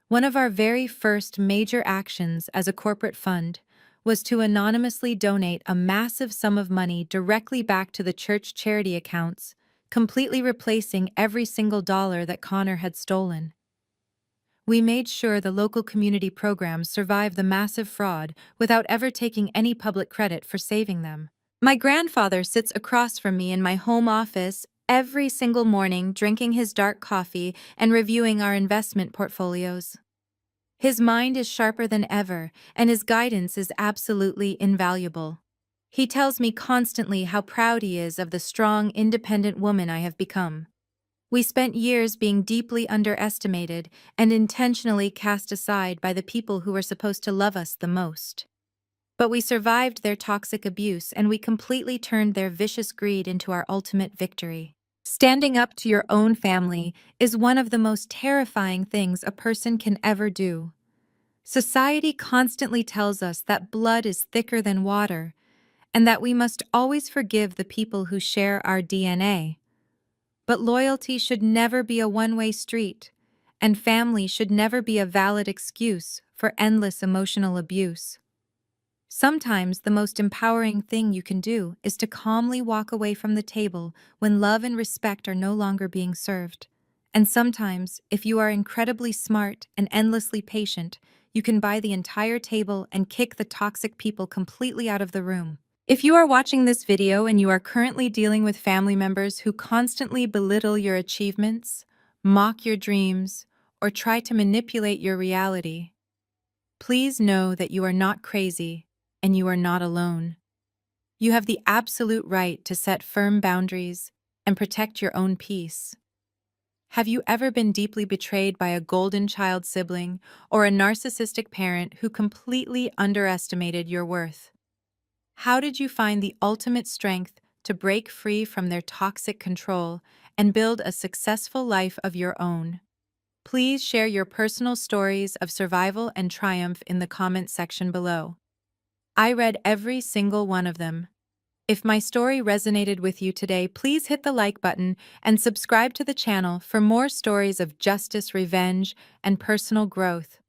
Speaker 1: One of our very first major actions as a corporate fund was to anonymously donate a massive sum of money directly back to the church charity accounts, completely replacing every single dollar that Connor had stolen. We made sure the local community programs survived the massive fraud without ever taking any public credit for saving them. My grandfather sits across from me in my home office every single morning, drinking his dark coffee and reviewing our investment portfolios. His mind is sharper than ever, and his guidance is absolutely invaluable. He tells me constantly how proud he is of the strong, independent woman I have become. We spent years being deeply underestimated and intentionally cast aside by the people who were supposed to love us the most. But we survived their toxic abuse, and we completely turned their vicious greed into our ultimate victory. Standing up to your own family is one of the most terrifying things a person can ever do. Society constantly tells us that blood is thicker than water, and that we must always forgive the people who share our DNA. But loyalty should never be a one-way street, and family should never be a valid excuse for endless emotional abuse. Sometimes the most empowering thing you can do is to calmly walk away from the table when love and respect are no longer being served. And sometimes, if you are incredibly smart and endlessly patient, you can buy the entire table and kick the toxic people completely out of the room. If you are watching this video and you are currently dealing with family members who constantly belittle your achievements, mock your dreams, or try to manipulate your reality, please know that you are not crazy and you are not alone. You have the absolute right to set firm boundaries and protect your own peace. Have you ever been deeply betrayed by a golden child sibling or a narcissistic parent who completely underestimated your worth? How did you find the ultimate strength to break free from their toxic control and build a successful life of your own? Please share your personal stories of survival and triumph in the comment section below. I read every single one of them. If my story resonated with you today, please hit the like button and subscribe to the channel for more stories of justice, revenge, and personal growth.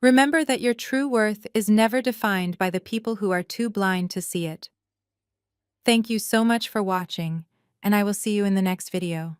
Speaker 1: Remember that your true worth is never defined by the people who are too blind to see it. Thank you so much for watching, and I will see you in the next video.